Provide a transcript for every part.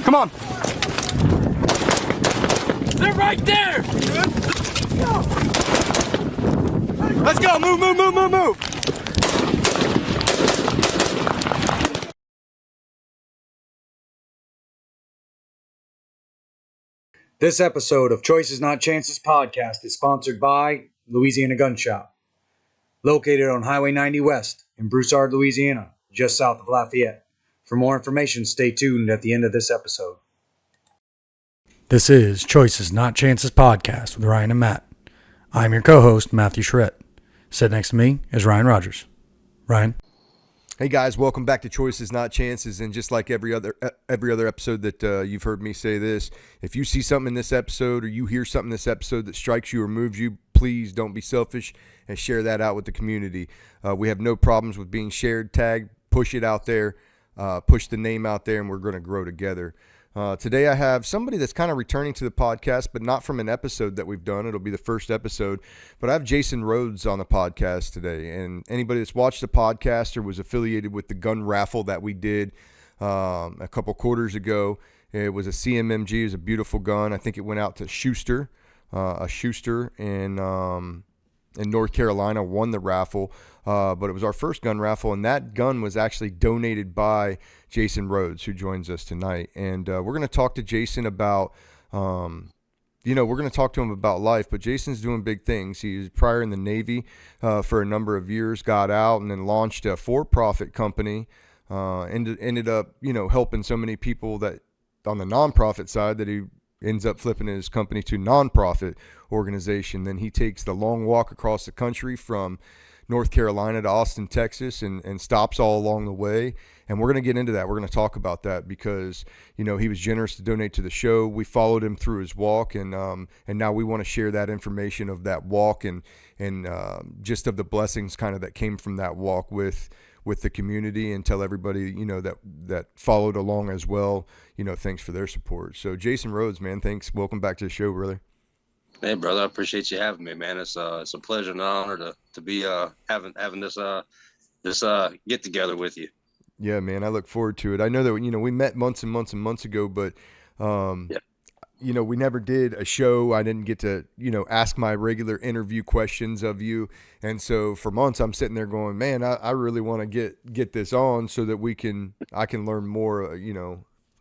Come on. They're right there. Let's go. Move, move, move, move, move. This episode of Choices Not Chances podcast is sponsored by Louisiana Gun Shop, located on Highway 90 West in Broussard, Louisiana, just south of Lafayette. For more information, stay tuned at the end of this episode. This is Choices Not Chances podcast with Ryan and Matt. I'm your co-host, Matthew Charette. Sitting next to me is Ryan Rogers. Ryan. Hey guys, welcome back to Choices Not Chances. And just like every other episode that you've heard me say this, if you see something in this episode or you hear something in this episode that strikes you or moves you, please don't be selfish and share that out with the community. We have no problems with being shared, tagged, push it out there, push the name out there, and we're going to grow together. Today I have somebody that's kind of returning to the podcast, but not from an episode that we've done. It'll be the first episode. But I have Jason Rhodes on the podcast today. And anybody that's watched the podcast or was affiliated with the gun raffle that we did a couple quarters ago, it was a CMMG. It was a beautiful gun. I think it went out to Schuster. A Schuster in North Carolina won the raffle. But it was our first gun raffle, and that gun was actually donated by Jason Rhodes, who joins us tonight. And we're going to talk to Jason about, we're going to talk to him about life, but Jason's doing big things. He was prior in the Navy for a number of years, got out, and then launched a for-profit company, ended up, helping so many people that on the nonprofit side that he ends up flipping his company to nonprofit organization. Then he takes the long walk across the country from North Carolina to Austin, Texas, and stops all along the way. And we're going to get into that. We're going to talk about that because, he was generous to donate to the show. We followed him through his walk, and now we want to share that information of that walk and just of the blessings kind of that came from that walk with the community, and tell everybody, that followed along as well, thanks for their support. So Jason Rhodes, man, thanks. Welcome back to the show, brother. Hey, brother, I appreciate you having me, man. It's a pleasure and an honor to be having this get together with you. Yeah, man, I look forward to it. I know that we met months and months and months ago, but we never did a show. I didn't get to ask my regular interview questions of you, and so for months I'm sitting there going, man, I really want to get this on so that I can learn more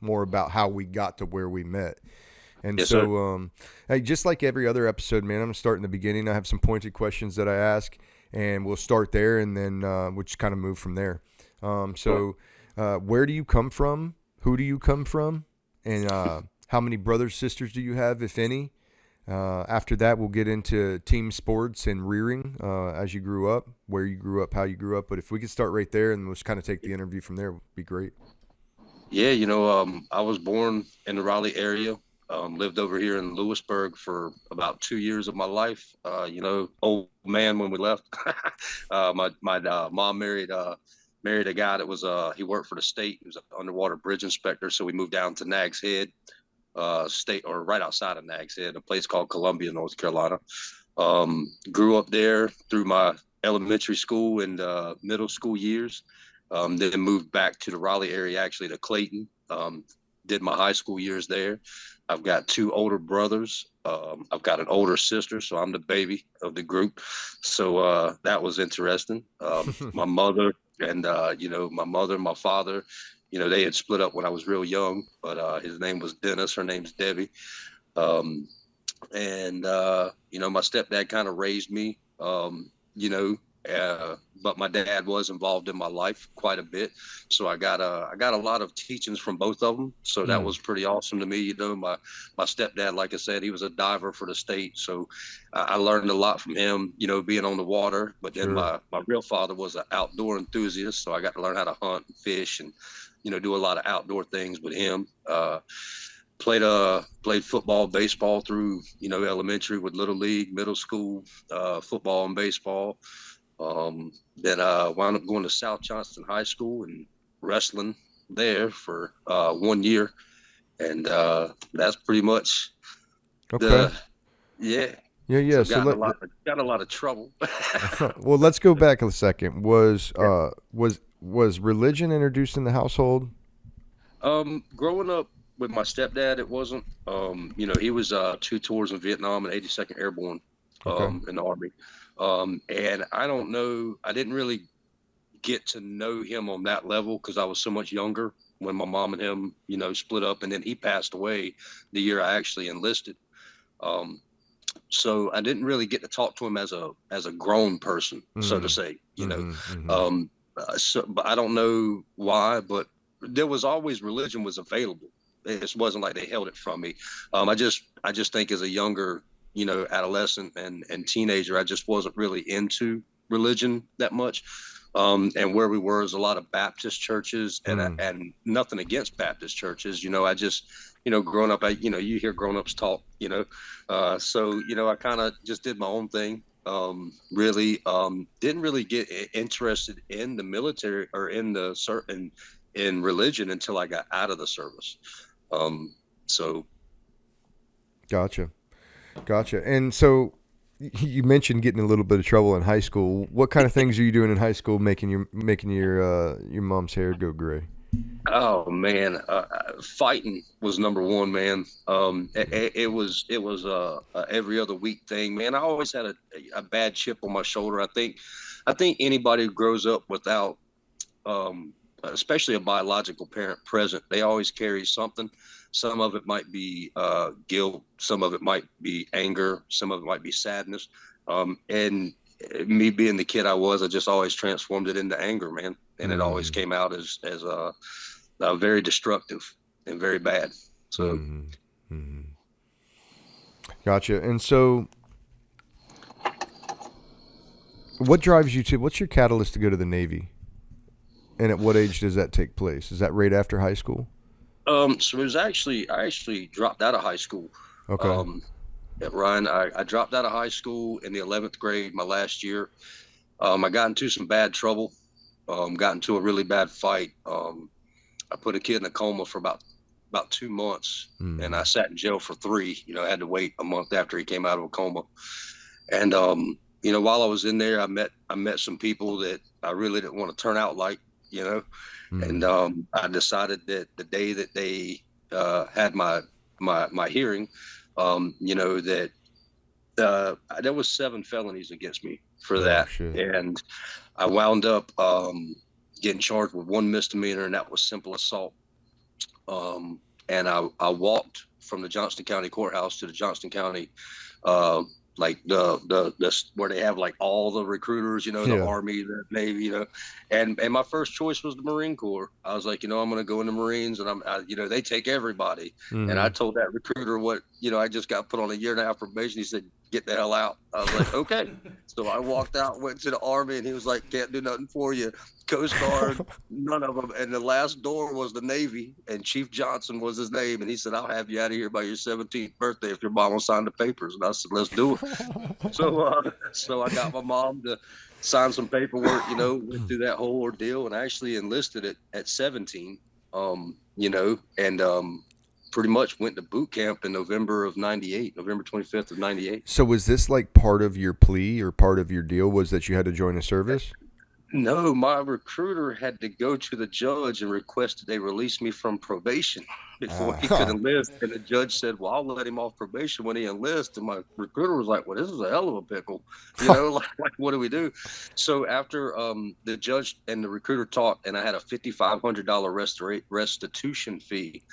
more about how we got to where we met. And yes, so, hey, just like every other episode, man, I'm going to start in the beginning. I have some pointed questions that I ask, and we'll start there, and then we'll just kind of move from there. Where do you come from? Who do you come from? And how many brothers, sisters do you have, if any? After that, we'll get into team sports and rearing as you grew up, where you grew up, how you grew up. But if we could start right there, and we'll just kind of take the interview from there, would be great. Yeah, I was born in the Raleigh area. Lived over here in Lewisburg for about 2 years of my life. Old man when we left. My mom married a guy that was he worked for the state. He was an underwater bridge inspector. So we moved down to Nags Head, state, or right outside of Nags Head, a place called Columbia, North Carolina. Grew up there through my elementary school and middle school years. Then moved back to the Raleigh area, actually to Clayton. Did my high school years there. I've got two older brothers. I've got an older sister, so I'm the baby of the group. So that was interesting. My mother and my father, they had split up when I was real young, but his name was Dennis. Her name's Debbie. My stepdad kind of raised me, but my dad was involved in my life quite a bit. So I got a lot of teachings from both of them. So that was pretty awesome to me. My stepdad, like I said, he was a diver for the state. So I learned a lot from him, being on the water. But then my real father was an outdoor enthusiast. So I got to learn how to hunt and fish and, do a lot of outdoor things with him. Played football, baseball through, elementary with Little League, middle school, football and baseball. Then wound up going to South Johnston High School and wrestling there for 1 year, and that's pretty much yeah. So got a lot of trouble. Well, let's go back a second. Was religion introduced in the household? Growing up, with my stepdad, it wasn't. He was 2 tours in Vietnam and 82nd Airborne Okay. in the Army. And I don't know, I didn't really get to know him on that level because I was so much younger when my mom and him, split up, and then he passed away the year I actually enlisted. Um, so I didn't really get to talk to him as a grown person, so to say, but I don't know why, but there was always religion was available. It just wasn't like they held it from me. I just think as a younger, adolescent and teenager, I just wasn't really into religion that much. And where we were is a lot of Baptist churches, and nothing against Baptist churches. I just, growing up, you hear grown-ups talk, so, I kind of just did my own thing. Really didn't really get interested in the military or in religion until I got out of the service. So. Gotcha. And so you mentioned getting a little bit of trouble in high school. What kind of things are you doing in high school making your mom's hair go gray? Oh man, fighting was number one, man. It was every other week thing, man. I always had a bad chip on my shoulder. I think anybody who grows up without, especially a biological parent present, they always carry something. Some of it might be guilt, some of it might be anger, some of it might be sadness. And me being the kid I was, I just always transformed it into anger, man. And it always came out as very destructive and very bad. So, Gotcha. And so, what drives you to? What's your catalyst to go to the Navy? And at what age does that take place? Is that right after high school? So it was I actually dropped out of high school. Okay. Ryan, I dropped out of high school in the 11th grade, my last year. I got into some bad trouble. Got into a really bad fight. I put a kid in a coma for about 2 months, and I sat in jail for 3. I had to wait a month after he came out of a coma. And while I was in there, I met some people that I really didn't want to turn out like, and I decided that the day that they had my hearing, that there was 7 felonies against me for that. Shit. And I wound up getting charged with 1 misdemeanor, and that was simple assault. And I walked from the Johnston County Courthouse to the Johnston County, like the where they have like all the recruiters, the Army, the Navy, and my first choice was the Marine Corps. I was like, I'm going to go in the Marines, and they take everybody. And I told that recruiter what, I just got put on a 1.5 year probation. He said, get the hell out. I was like, okay. So I walked out, went to the Army, and he was like, can't do nothing for you. Coast Guard, none of them. And the last door was the Navy, and Chief Johnson was his name. And he said, I'll have you out of here by your 17th birthday if your mom will sign the papers. And I said, let's do it. So I got my mom to sign some paperwork, went through that whole ordeal, and I actually enlisted at 17, and pretty much went to boot camp in November 25th of 98. So was this like part of your plea or part of your deal was that you had to join the service? No, my recruiter had to go to the judge and request that they release me from probation before he could enlist. And the judge said, well, I'll let him off probation when he enlists. And my recruiter was like, well, this is a hell of a pickle. Like what do we do? So after the judge and the recruiter talked, and I had a $5,500 restitution fee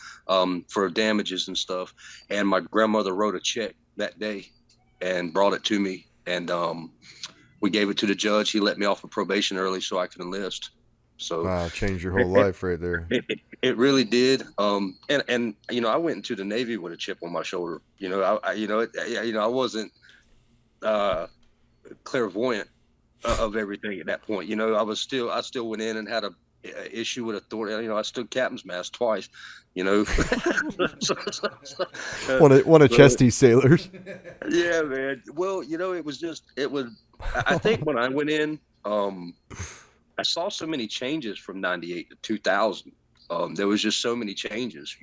for damages and stuff. And my grandmother wrote a check that day and brought it to me. And we gave it to the judge. He let me off of probation early so I could enlist. So wow, changed your whole life right there. It really did. And I went into the Navy with a chip on my shoulder. I wasn't clairvoyant of everything at that point. I still went in and had a issue with authority. I stood captain's mast twice. One of Chesty's sailors. Yeah, man. Well, I think when I went in, I saw so many changes from 98 to 2000. There was just so many changes,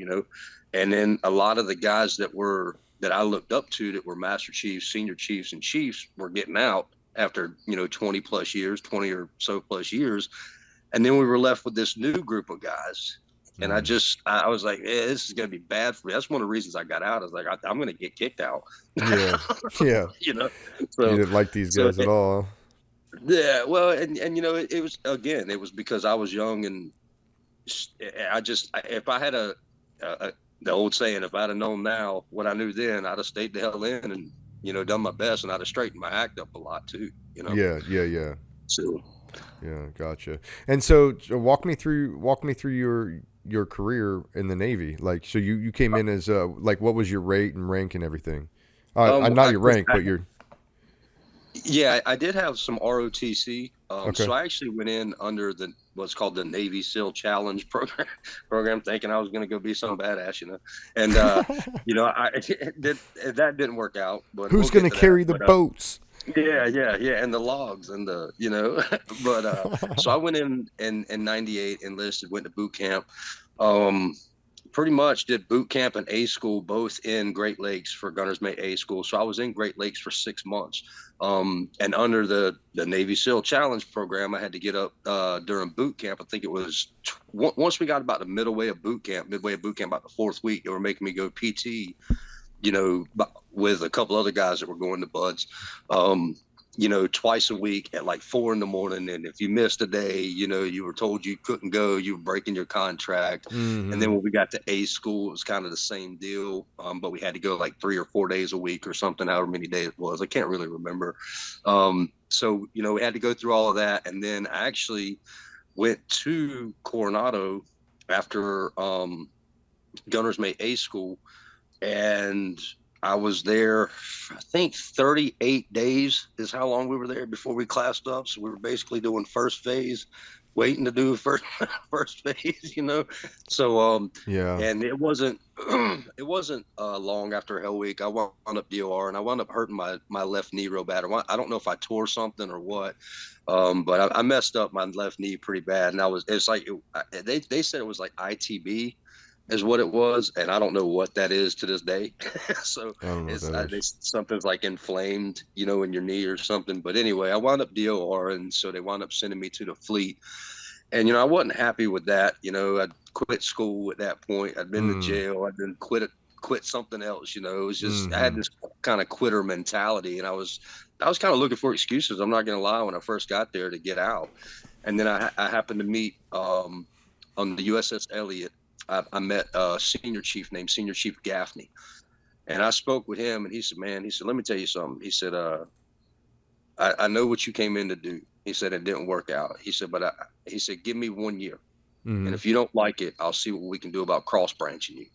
and then a lot of the guys that I looked up to that were master chiefs, senior chiefs, and chiefs were getting out after, 20 or so plus years. And then we were left with this new group of guys And I was like, this is going to be bad for me. That's one of the reasons I got out. I was like, I'm going to get kicked out. Yeah. Yeah. You know, You didn't like these guys at all. Yeah. Well, and it was, again, it was because I was young, and if I had the old saying, if I'd have known now what I knew then, I'd have stayed the hell in and, done my best, and I'd have straightened my act up a lot too, Yeah. So, yeah, gotcha. And so walk me through your career in the Navy. Like, so you came in as like, what was your rate and rank and everything? Not your rank, but your. Yeah, I did have some ROTC. Okay. So I actually went in under what's called the Navy SEAL Challenge program, thinking I was going to go be some badass, And that didn't work out. But who's going to carry the boats? Yeah, and the logs and but so I went in 98, enlisted, went to boot camp. Pretty much did boot camp and A school both in Great Lakes for Gunner's Mate A school. So I was in Great Lakes for 6 months. And under the Navy SEAL Challenge program, I had to get up during boot camp. I think it was once we got about the midway of boot camp, about the 4th week, they were making me go PT, with a couple other guys that were going to BUD/S. Twice a week at like 4 a.m. And if you missed a day, you were told you couldn't go, you were breaking your contract. Mm-hmm. And then when we got to A school, it was kind of the same deal. But we had to go like 3 or 4 days a week or something, however many days it was. I can't really remember. So, we had to go through all of that. And then I actually went to Coronado after Gunner's Mate A school. And I was there, I think 38 days is how long we were there before we classed up. So we were basically doing first phase, waiting to do first phase, So yeah. And it wasn't long after Hell Week. I wound up DOR, and I wound up hurting my left knee real bad. I don't know if I tore something or what, but I messed up my left knee pretty bad. And they said it was like ITB is what it was, and I don't know what that is to this day. So something's like inflamed, in your knee or something. But anyway, I wound up DOR, and so they wound up sending me to the fleet. And I wasn't happy with that. I'd quit school at that point. I'd been to jail. I'd been quit something else. It was just I had this kind of quitter mentality, and I was kind of looking for excuses. I'm not going to lie, when I first got there to get out. And then I happened to meet on the USS Elliott. I met a senior chief named Senior Chief Gaffney, and I spoke with him, and he said, let me tell you something. He said, I know what you came in to do. He said, it didn't work out. He said, he said, give me 1 year. Mm-hmm. And if you don't like it, I'll see what we can do about cross branching you.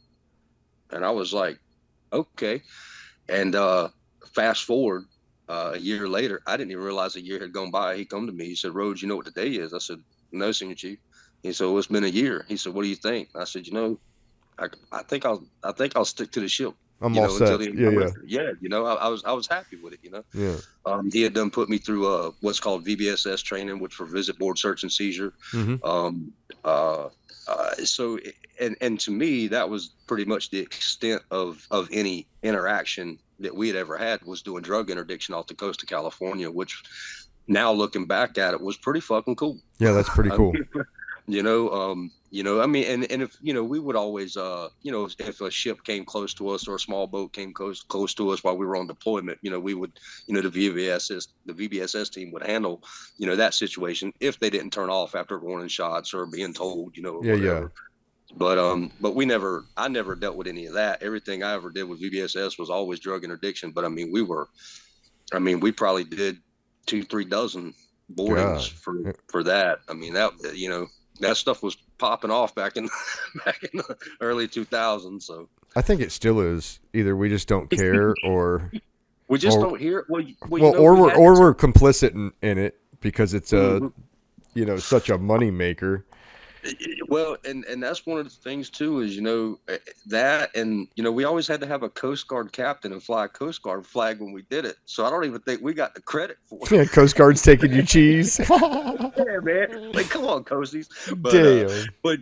And I was like, okay. And fast forward a year later, I didn't even realize a year had gone by. He come to me, he said, Rhodes, you know what the day is? I said, no, Senior Chief. He said, well, it's been a year. He said, what do you think? I said, I think I'll stick to the ship. I'm all set. Yeah. I was happy with it. Yeah. He had done put me through what's called VBSS training, which for visit, board, search, and seizure. Mm-hmm. So to me, that was pretty much the extent of any interaction that we had ever had, was doing drug interdiction off the coast of California, which now looking back at it was pretty fucking cool. Yeah, that's pretty cool. I mean, and if, we would always, if a ship came close to us or a small boat came close to us while we were on deployment, we would, the VBSS team would handle, that situation if they didn't turn off after warning shots or being told, or whatever. Yeah. But I never dealt with any of that. Everything I ever did with VBSS was always drug interdiction. But I mean, we probably did 2-3 dozen boardings for that. I mean, that stuff was popping off back in the early 2000s. So I think it still is. Either we just don't care, or we just don't hear it. We're complicit in it because it's such a money maker. Well, and that's one of the things too, is, that, and, we always had to have a Coast Guard captain and fly a Coast Guard flag when we did it. So I don't even think we got the credit for it. Yeah, Coast Guard's taking your cheese. Yeah, man. Like, come on, Coasties. Damn. But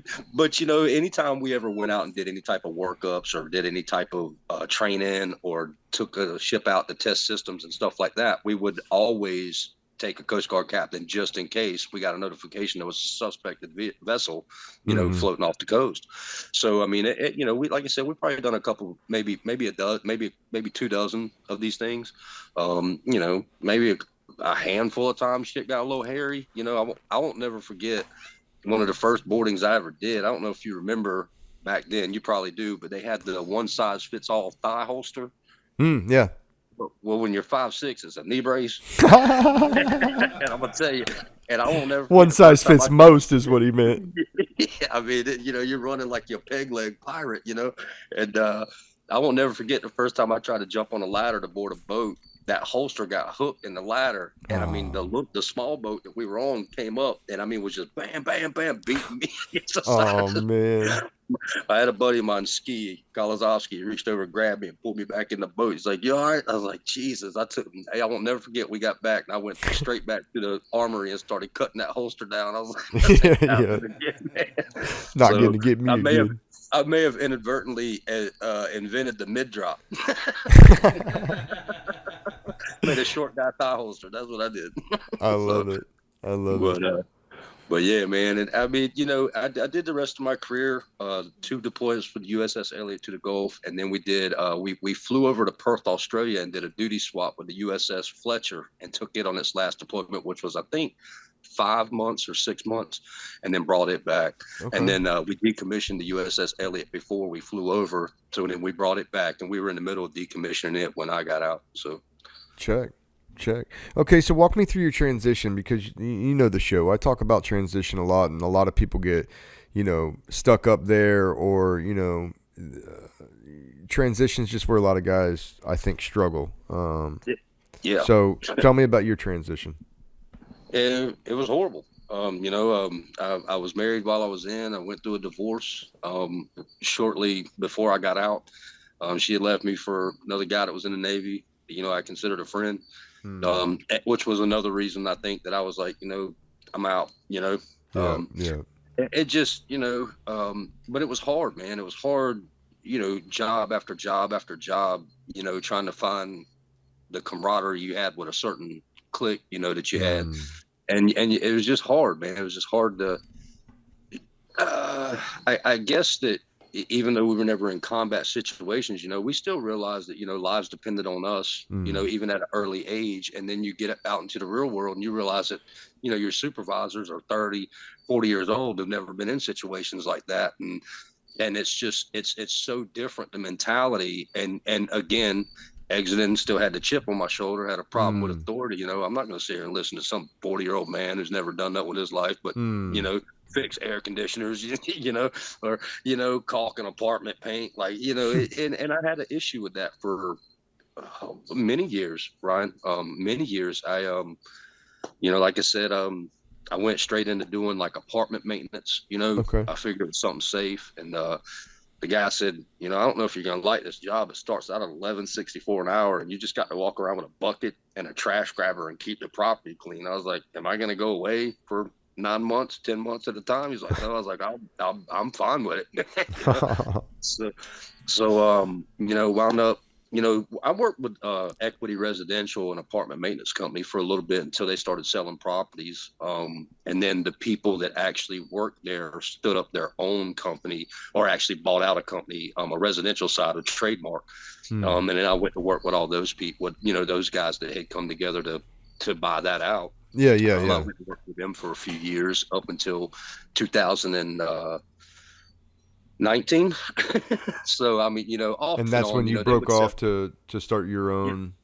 anytime we ever went out and did any type of workups or did any type of training or took a ship out to test systems and stuff like that, we would always take a Coast Guard captain just in case we got a notification there was a suspected vessel, floating off the coast. So, I mean, we, like I said, we've probably done a couple, maybe a dozen, maybe 2 dozen of these things. Maybe a handful of times shit got a little hairy. I won't never forget one of the first boardings I ever did. I don't know if you remember back then, you probably do, but they had the one size fits all thigh holster. Yeah. Well, when you're 5'6", it's a knee brace. And I'm gonna tell you, and I won't never. One size fits most is what he meant. Yeah, I mean, you're running like your peg leg pirate, and I won't never forget the first time I tried to jump on a ladder to board a boat. That holster got hooked in the ladder, and I mean the small boat that we were on came up, and I mean was just bam, bam, bam, beating me. Man! I had a buddy of mine, Ski Kolozowski, reached over and grabbed me and pulled me back in the boat. He's like, "You all right?" I was like, "Jesus!" I won't never forget. We got back, and I went straight back to the armory and started cutting that holster down. I was like, "Not going to get me again." I may have inadvertently invented the mid drop. Made a short guy thigh holster. That's what I did. I love it. But yeah, man. And I mean, I did the rest of my career, 2 deployments for the USS Elliott to the Gulf. And then we did, we flew over to Perth, Australia and did a duty swap with the USS Fletcher and took it on its last deployment, which was, I think, 5 months or 6 months, and then brought it back. Okay. And then we decommissioned the USS Elliott before we flew over. So then we brought it back, and we were in the middle of decommissioning it when I got out. So check. Okay, so walk me through your transition, because you know the show. I talk about transition a lot, and a lot of people get, stuck up there, or, transition's just where a lot of guys, I think, struggle. Yeah. So tell me about your transition. It was horrible. I was married while I was in. I went through a divorce shortly before I got out. She had left me for another guy that was in the Navy. I considered a friend, which was another reason I think that I was like, I'm out. It just, but it was hard, man. It was hard, job after job after job. Trying to find the camaraderie you had with a certain clique, that you had. And it was just hard, man. It was just hard to, I guess that even though we were never in combat situations, we still realized that, lives depended on us, even at an early age. And then you get out into the real world and you realize that, your supervisors are 30, 40 years old, who've never been in situations like that. And it's just, it's so different, the mentality. And again, exiting, still had the chip on my shoulder, had a problem with authority. I'm not going to sit here and listen to some 40-year-old man who's never done that with his life, but, fix air conditioners, or, caulk an apartment paint, like, and I had an issue with that for many years, Ryan, many years. I, like I said, I went straight into doing like apartment maintenance, Okay. I figured it was something safe. And, the guy said, I don't know if you're going to like this job. It starts out at $11.64 an hour, and you just got to walk around with a bucket and a trash grabber and keep the property clean. I was like, am I going to go away for 9 months, 10 months at a time? He's like, no. I was like, I'm fine with it. So, wound up, I worked with Equity Residential and Apartment Maintenance Company for a little bit until they started selling properties. And then the people that actually worked there stood up their own company, or actually bought out a company, a residential side, a trademark. And then I went to work with all those people, those guys that had come together to buy that out. Yeah. I went to work with them for a few years up until 2019. So I mean, off and that's and on, when you broke off to start your own.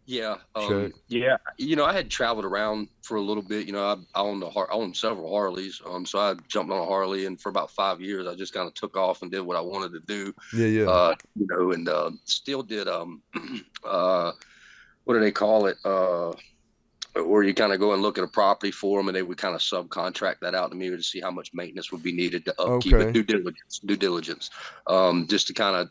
Yeah. Yeah. I had traveled around for a little bit. I owned several Harleys. So I jumped on a Harley, and for about 5 years, I just kind of took off and did what I wanted to do. Yeah. And still did what do they call it? Where you kind of go and look at a property for them, and they would kind of subcontract that out to me to see how much maintenance would be needed to upkeep it, due diligence, just to kind of,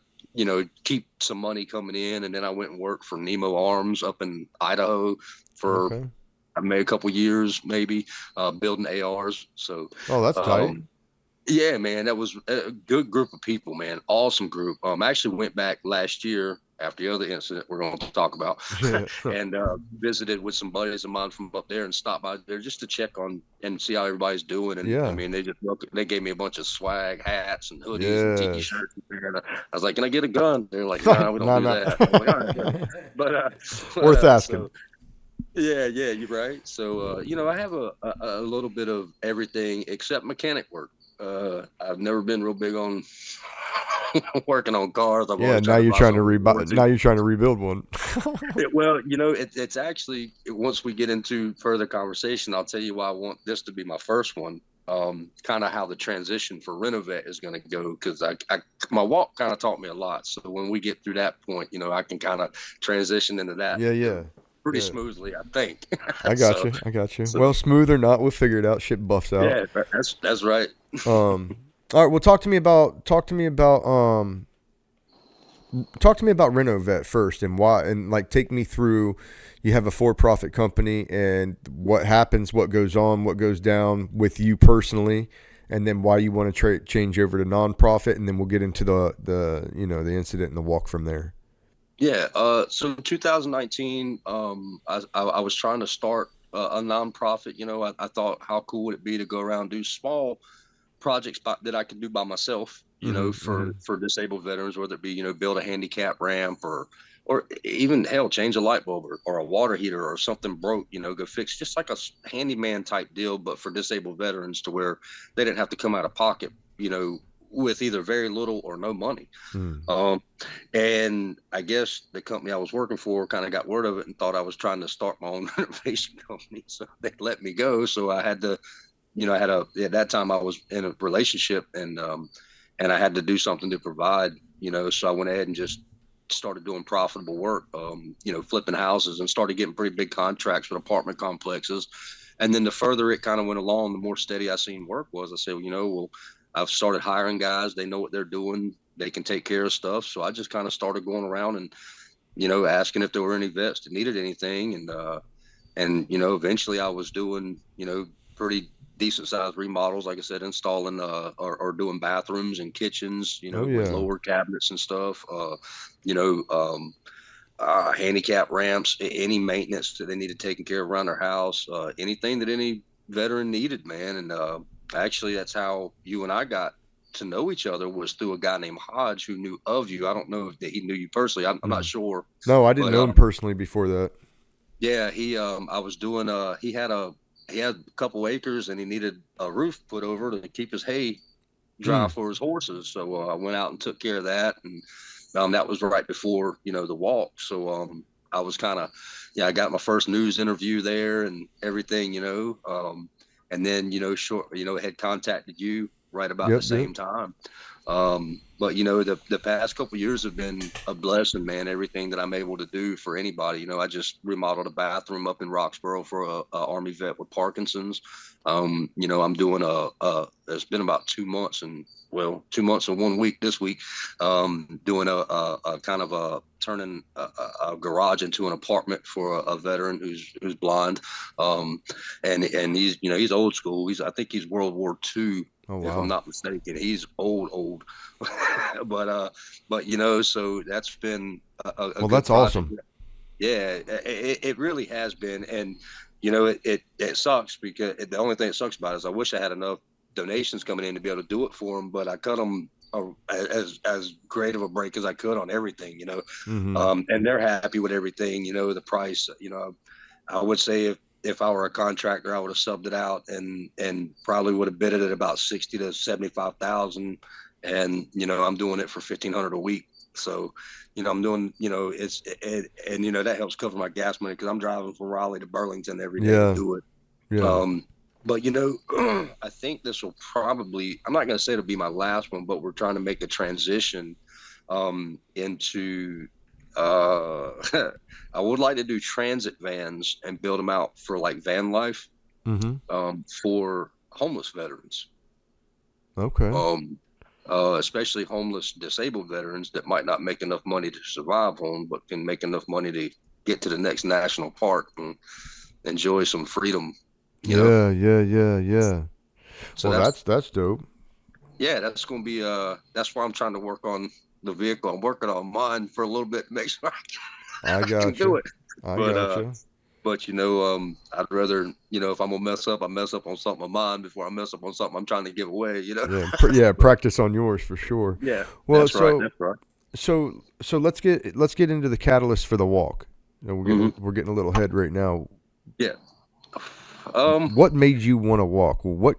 keep some money coming in. And then I went and worked for Nemo Arms up in Idaho for I made a couple years, maybe, building ARs. So, that's tight. Yeah, man, that was a good group of people, man. Awesome group. I actually went back last year after the other incident we're going to talk about, and visited with some buddies of mine from up there and stopped by there just to check on and see how everybody's doing. And I mean, they gave me a bunch of swag, hats and hoodies and tiki shirts. And I was like, "Can I get a gun?" They're like, "No, we don't do that." I'm like, all right, but worth asking. So, yeah, you're right. So, I have a little bit of everything except mechanic work. I've never been real big on working on cars. Now you're trying to rebuild one. Well, it's actually, once we get into further conversation, I'll tell you why I want this to be my first one. Kind of how the transition for Renovet is going to go, because my walk kind of taught me a lot. So when we get through that point, I can kind of transition into that. Pretty smoothly, I think. I got you. So, well, smooth or not, we'll figure it out. Shit buffs out. Yeah, that's right. All right. Well, talk to me about Renovet first, and why, and like take me through. You have a for-profit company, and what happens, what goes on, what goes down with you personally, and then why you want to change over to nonprofit, and then we'll get into the incident and the walk from there. Yeah. So 2019, I was trying to start a nonprofit. I thought, how cool would it be to go around and do small projects that I could do by myself, for disabled veterans, whether it be, build a handicap ramp or even hell, change a light bulb or a water heater or something broke, go fix, just like a handyman type deal, but for disabled veterans, to where they didn't have to come out of pocket, with either very little or no money. And I guess the company I was working for kind of got word of it and thought I was trying to start my own renovation company. So they let me go. So I had to, at that time I was in a relationship, and I had to do something to provide, so I went ahead and just started doing profitable work, flipping houses, and started getting pretty big contracts with apartment complexes. And then the further it kind of went along, the more steady I seen work was. I said, well, I've started hiring guys. They know what they're doing. They can take care of stuff. So I just kind of started going around and, asking if there were any vets that needed anything. And eventually I was doing, pretty decent sized remodels, like I said, installing or doing bathrooms and kitchens, with lower cabinets and stuff, handicap ramps, any maintenance that they needed taken care of around their house, anything that any veteran needed, man. And actually, that's how you and I got to know each other, was through a guy named Hodge who knew of you. I don't know if he knew you personally. I'm not sure. No, I didn't know him personally before that. Yeah, I was doing he had a couple acres, and he needed a roof put over to keep his hay dry for his horses. So I went out and took care of that, and that was right before the walk. So I was kind of I got my first news interview there and everything, and then had contacted you right about the same time. But the past couple of years have been a blessing, man. Everything that I'm able to do for anybody. I just remodeled a bathroom up in Roxborough for a Army vet with Parkinson's. I'm doing it's been about 2 months and 2 months and 1 week this week, doing a kind of a turning a garage into an apartment for a veteran who's blind. And he's old school. I think he's World War II. Oh, wow. If I'm not mistaken. He's old. but so that's been a well, that's project. Awesome. Yeah, it really has been. And it sucks, because the only thing that sucks about it is I wish I had enough donations coming in to be able to do it for them, but I cut them as great of a break as I could on everything, and they're happy with everything, the price. I would say if I were a contractor, I would have subbed it out and probably would have bid it at about 60 to 75,000. And, I'm doing it for 1,500 a week. So, I'm doing, that helps cover my gas money, because I'm driving from Raleigh to Burlington every day to do it. Yeah. But, I think this will probably, I'm not going to say it'll be my last one, but we're trying to make a transition into I would like to do transit vans and build them out for like van life, for homeless veterans. Okay. Especially homeless disabled veterans that might not make enough money to survive home, but can make enough money to get to the next national park and enjoy some freedom. So well, that's dope. Yeah, that's going to be that's where I'm trying to work on the vehicle. I'm working on mine for a little bit to make sure I I can got do you. it. I But got you. I'd rather, if I'm gonna mess up, I mess up on something of mine before I mess up on something I'm trying to give away. Yeah, But practice on yours for sure. yeah, Well, that's right. so That's right. so let's get into the catalyst for the walk. Hmm. We're getting a little ahead right now. Yeah. Um. What made you want to walk? What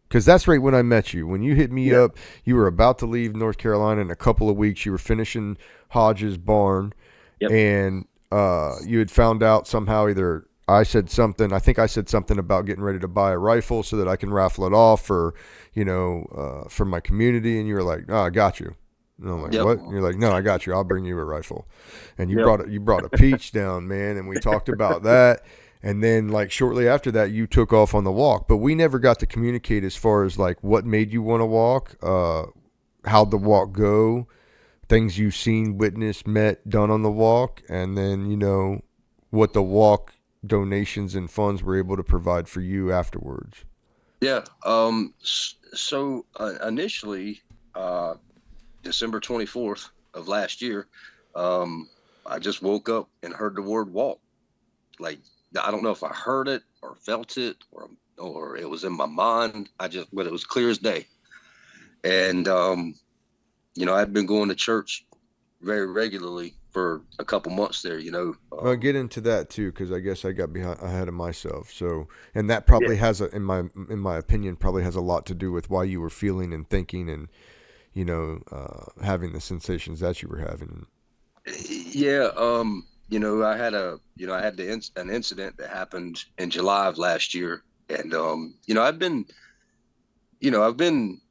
because that's right when I met you. When you hit me Yeah. up, you were about to leave North Carolina in a couple of weeks. You were finishing Hodge's barn, Yep. and you had found out somehow either I said something. I think I said something about getting ready to buy a rifle so that I can raffle it off for for my community, and you were like, "Oh, I got you." And I'm like, Yep. "What?" And you're like, "No, I got you. I'll bring you a rifle." And Yep. you brought a peach down, man, and we talked about that. And then, like, shortly after that, you took off on the walk. But we never got to communicate as far as, like, what made you want to walk, how'd the walk go, things you've seen, witnessed, met, done on the walk, and then, what the walk donations and funds were able to provide for you afterwards. Yeah. So initially, December 24th of last year, I just woke up and heard the word walk. Like, I don't know if I heard it or felt it or it was in my mind. But it was clear as day. And I'd been going to church very regularly for a couple months there. I'll get into that too, because I guess I got ahead of myself. So, and that Yeah. probably has in my opinion, probably has a lot to do with why you were feeling and thinking and having the sensations that you were having. Yeah. An incident that happened in July of last year, and I've been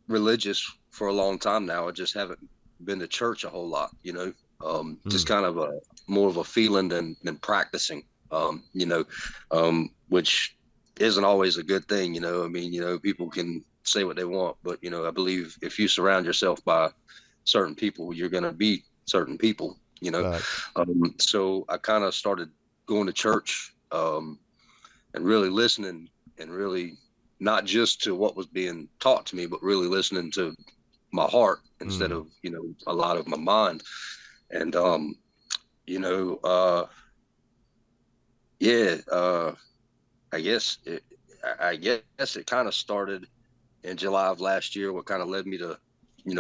religious for a long time now. I just haven't been to church a whole lot. Just kind of more of a feeling than practicing. Which isn't always a good thing. I mean, people can say what they want, but I believe if you surround yourself by certain people, you're going to be certain people. Facts. So I kind of started going to church, and really listening, and really not just to what was being taught to me, but really listening to my heart instead of a lot of my mind. And you know yeah I guess it kind of started in July of last year. What kind of led me to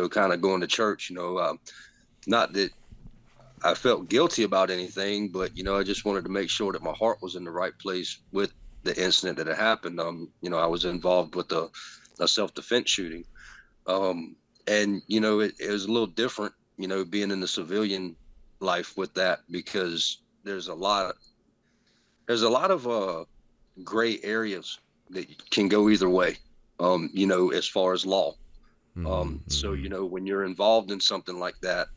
kind of going to church. Not that I felt guilty about anything, but I just wanted to make sure that my heart was in the right place with the incident that had happened. I was involved with a self-defense shooting, and it was a little different, being in the civilian life with that, because there's a lot of gray areas that can go either way, as far as law. So when you're involved in something like that,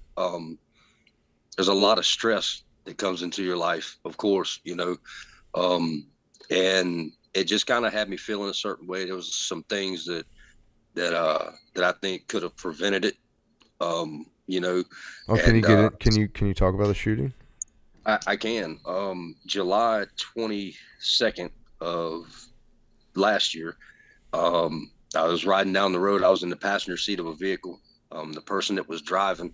there's a lot of stress that comes into your life, of course, and it just kind of had me feeling a certain way. There was some things that I think could have prevented it. Oh, can you get it? Can you talk about the shooting? I can. July 22nd of last year, I was riding down the road. I was in the passenger seat of a vehicle. The person that was driving,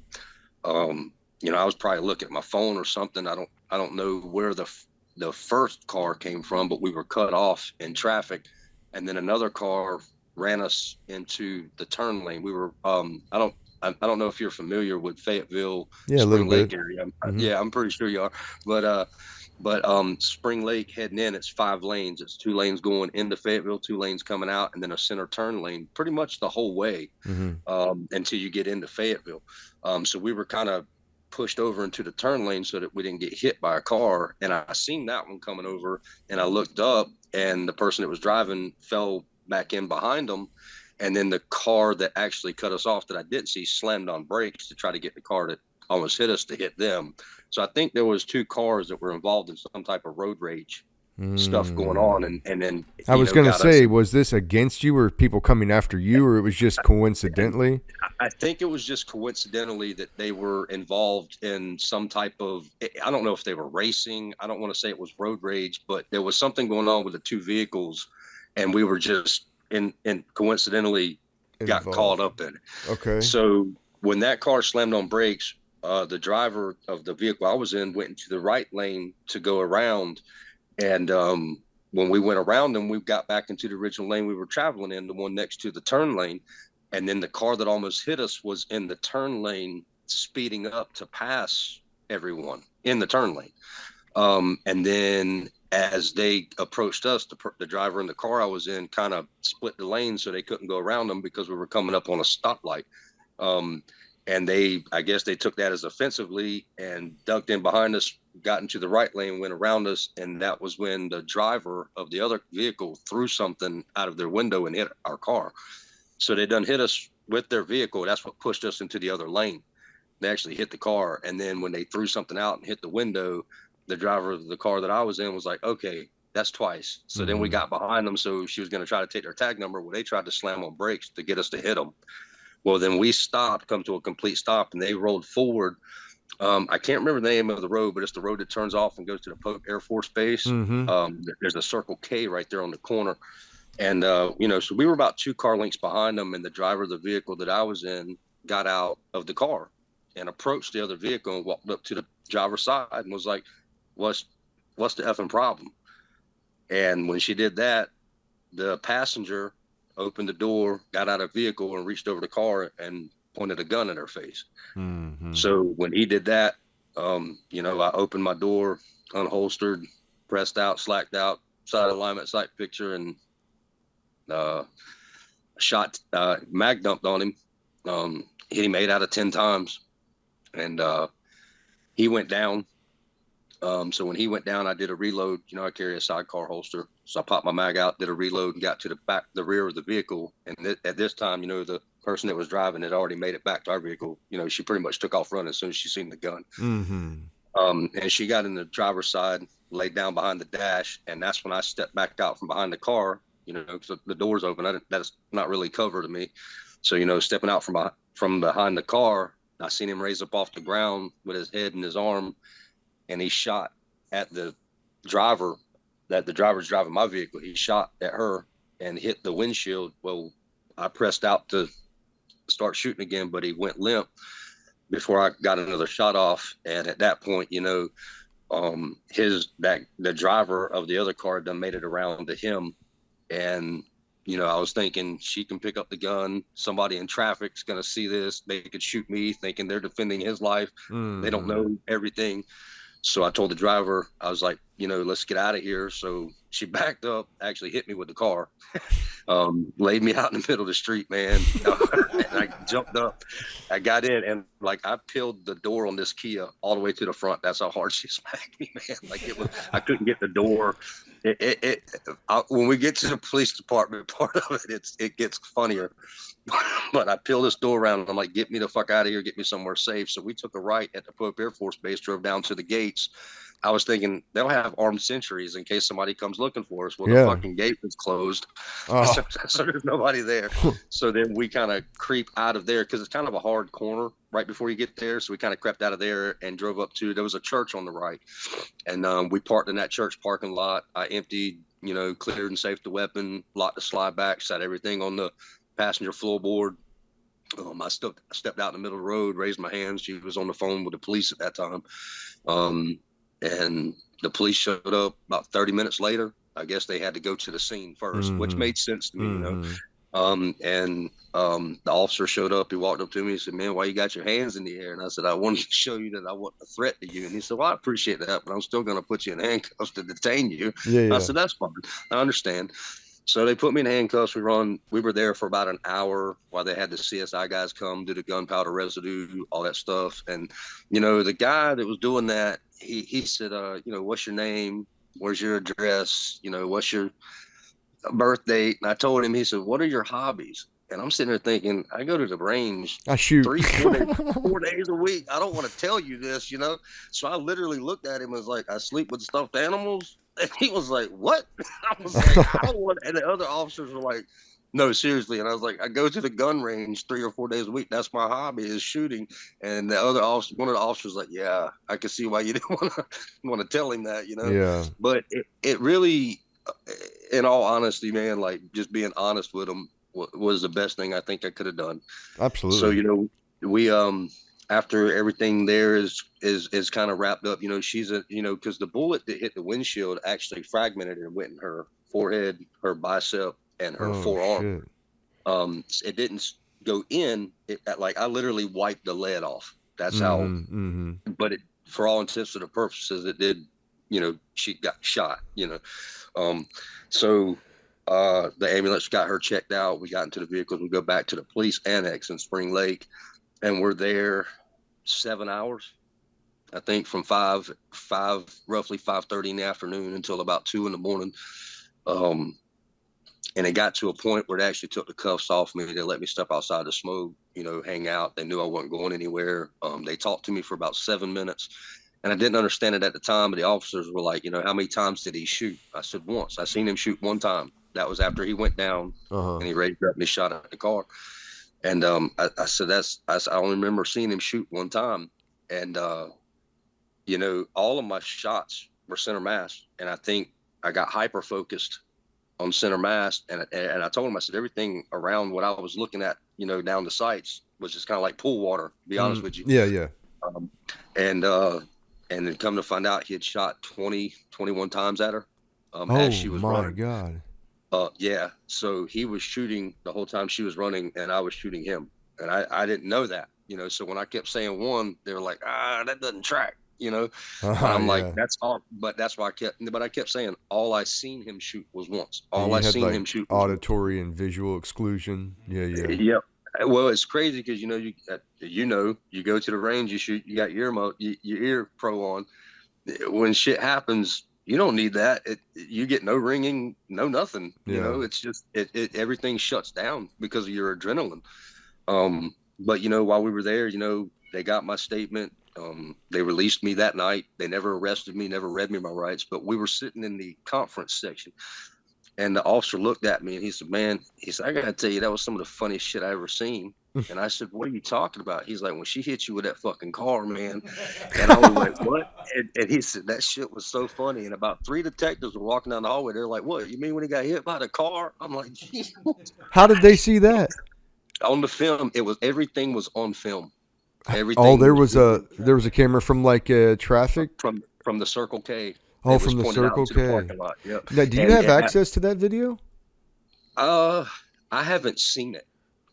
I was probably looking at my phone or something. I don't know where the first car came from, but we were cut off in traffic, and then another car ran us into the turn lane. We were I don't know if you're familiar with Fayetteville, Yeah, a little Spring Lake bit. area. Mm-hmm. Yeah, I'm pretty sure you are. But Spring Lake heading in, it's 5 lanes. It's 2 lanes going into Fayetteville, 2 lanes coming out, and then a center turn lane pretty much the whole way, until you get into Fayetteville. So we were kind of pushed over into the turn lane so that we didn't get hit by a car. And I seen that one coming over, and I looked up, and the person that was driving fell back in behind them. And then the car that actually cut us off that I didn't see slammed on brakes to try to get the car that almost hit us to hit them. So I think there was 2 cars that were involved in some type of road rage stuff going on. And then I was going to say, was this against you or people coming after you, or it was just coincidentally? I think it was just coincidentally that they were involved in some type of, I don't know if they were racing. I don't want to say it was road rage, but there was something going on with the 2 vehicles, and we were just in coincidentally got Involved. caught up in it. Okay. So when that car slammed on brakes, the driver of the vehicle I was in went into the right lane to go around. And when we went around them, we got back into the original lane we were traveling in, the one next to the turn lane. And then the car that almost hit us was in the turn lane, speeding up to pass everyone in the turn lane. And then as they approached us, the driver in the car I was in kind of split the lane so they couldn't go around them because we were coming up on a stoplight. And I guess they took that as offensively and ducked in behind us, got into the right lane, went around us. And that was when the driver of the other vehicle threw something out of their window and hit our car. So they done hit us with their vehicle. That's what pushed us into the other lane. They actually hit the car. And then when they threw something out and hit the window, the driver of the car that I was in was like, okay, that's twice. So then we got behind them. So she was going to try to take their tag number. Well, they tried to slam on brakes to get us to hit them. Well, then we stopped, come to a complete stop, and they rolled forward. I can't remember the name of the road, but it's the road that turns off and goes to the Pope Air Force Base. There's a Circle K right there on the corner. And, so we were about 2 car lengths behind them, and the driver of the vehicle that I was in got out of the car and approached the other vehicle and walked up to the driver's side and was like, what's the effing problem? And when she did that, the passenger opened the door, got out of the vehicle, and reached over the car and pointed a gun at her face. So when he did that, I opened my door, unholstered, pressed out, slacked out, side alignment, sight picture, and shot, mag dumped on him, hit him 8 out of 10 times. And he went down. So when he went down, I did a reload. I carry a sidecar holster. So I popped my mag out, did a reload, and got to the rear of the vehicle. And at this time, the person that was driving had already made it back to our vehicle. She pretty much took off running as soon as she seen the gun. And she got in the driver's side, laid down behind the dash. And that's when I stepped back out from behind the car, because the door's open. That's not really cover to me. So, stepping out from behind the car, I seen him raise up off the ground with his head and his arm. And he shot at the driver, that the driver's driving my vehicle. He shot at her and hit the windshield. Well, I pressed out to start shooting again, but he went limp before I got another shot off. And at that point, the driver of the other car done made it around to him. And, I was thinking she can pick up the gun. Somebody in traffic's going to see this. They could shoot me thinking they're defending his life. They don't know everything. So I told the driver, I was like, let's get out of here. So she backed up, actually hit me with the car, laid me out in the middle of the street, man. And I jumped up, I got in, and I peeled the door on this Kia all the way to the front. That's how hard she smacked me, man. I couldn't get the door. When we get to the police department, part of it gets funnier. But I peeled this door around and I'm like, get me the fuck out of here, get me somewhere safe. So we took a right at the Pope Air Force Base, drove down to the gates. I was thinking they'll have armed sentries in case somebody comes looking for us. Well, the fucking gate was closed. So there's nobody there. So then we kind of creep out of there because it's kind of a hard corner right before you get there. So we kind of crept out of there and drove up to, there was a church on the right. And we parked in that church parking lot. I emptied, cleared and safed the weapon, locked the slide back, set everything on the passenger floorboard. I stepped out in the middle of the road, raised my hands. She was on the phone with the police at that time. And the police showed up about 30 minutes later. I guess they had to go to the scene first, which made sense to me, And the officer showed up. He walked up to me. He said, man, why you got your hands in the air? And I said, I wanted to show you that I wasn't a threat to you. And he said, well, I appreciate that, but I'm still going to put you in handcuffs to detain you. I said, that's fine. I understand. So they put me in handcuffs. We were there for about an hour while they had the CSI guys come do the gunpowder residue, all that stuff. And, the guy that was doing that, he said, what's your name? Where's your address? What's your birth date? And I told him, he said, what are your hobbies? And I'm sitting there thinking, I go to the range. I shoot 4 days a week. I don't want to tell you this, So I literally looked at him and was like, I sleep with stuffed animals. And he was like, what? I was like, I don't want. And the other officers were like, no, seriously. And I was like, I go to the gun range 3 or 4 days a week. That's my hobby, is shooting. And the other officer, one of the officers, was like, yeah, I can see why you didn't want to tell him that, Yeah. But it really, in all honesty, man, just being honest with him was the best thing I think I could have done. Absolutely. So, we after everything there is kind of wrapped up, she's because the bullet that hit the windshield actually fragmented and went in her forehead, her bicep, and her forearm. Shit. It didn't go in. Like I literally wiped the lead off. That's how. But for all intents and purposes, it did. She got shot. So the ambulance got her checked out. We got into the vehicles. We go back to the police annex in Spring Lake, and we're there 7 hours, I think, from roughly 5:30 in the afternoon until about 2 in the morning. And it got to a point where they actually took the cuffs off me. They let me step outside to smoke, hang out. They knew I wasn't going anywhere. They talked to me for about 7 minutes. And I didn't understand it at the time, but the officers were like, how many times did he shoot? I said, once. I seen him shoot one time. That was after he went down and he raised up and he shot at the car. And I said, I only remember seeing him shoot one time. And, all of my shots were center mass. And I think I got hyper focused on center mass. And I told him, I said, everything around what I was looking at, down the sights was just kind of like pool water, to be honest with you. Yeah. And then come to find out he had shot 21 times at her as she was running. Oh my God. Yeah. So he was shooting the whole time she was running, and I was shooting him. And I didn't know that, so when I kept saying one, they were like, that doesn't track, I'm like, that's all. But that's why I kept saying all I seen him shoot was once. All I seen him shoot was auditory and visual exclusion. Yeah. Yep. Well, it's crazy because you go to the range, you shoot, you got your ear pro on. When shit happens, you don't need that. You get no ringing, no nothing. It's just everything shuts down because of your adrenaline. But while we were there, they got my statement. They released me that night. They never arrested me, never read me my rights. But we were sitting in the conference section. And the officer looked at me and he said, I got to tell you, that was some of the funniest shit I ever seen. And I said, what are you talking about? He's like, when she hit you with that fucking car, man. And I was like, what? And he said, that shit was so funny. And about 3 detectives were walking down the hallway. They're like, what? You mean when he got hit by the car? I'm like, geez. How did they see that? On the film, everything was on film. Everything. Oh, there was a camera from like traffic? From the Circle K. Oh, from the Circle K. Yep. Now, do you have access to that video? I haven't seen it.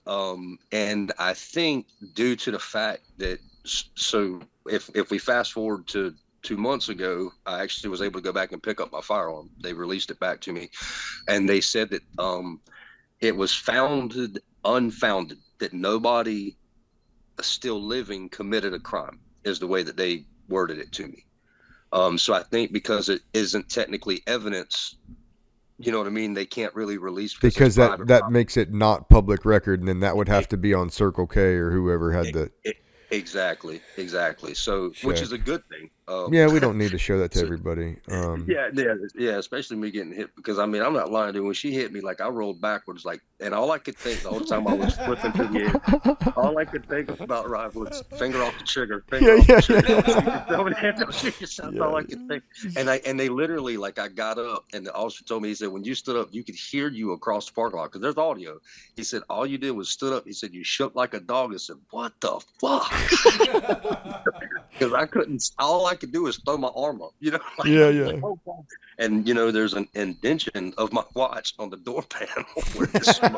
And I think due to the fact that, so if we fast forward to 2 months ago, I actually was able to go back and pick up my firearm. They released it back to me. And they said that it was unfounded, that nobody still living committed a crime, is the way that they worded it to me. So I think because it isn't technically evidence, you know what I mean, they can't really release because that makes it not public record, and then that would have to be on Circle K or whoever had the exactly. So which is a good thing. Yeah, we don't need to show that to everybody. Yeah, especially me getting hit, because I mean, I'm not lying to you. When she hit me, like I rolled backwards, like, and all I could think the whole time I was flipping through the air, all I could think about was finger off the trigger, That's all I could think. And they literally, like, I got up, and the officer told me, he said, when you stood up, you could hear you across the parking lot because there's audio. He said, all you did was stood up. He said, you shook like a dog. I said, what the fuck? Because I couldn't. All I could do is throw my arm up, Like, like, oh, and there's an indentation of my watch on the door panel where the smoke.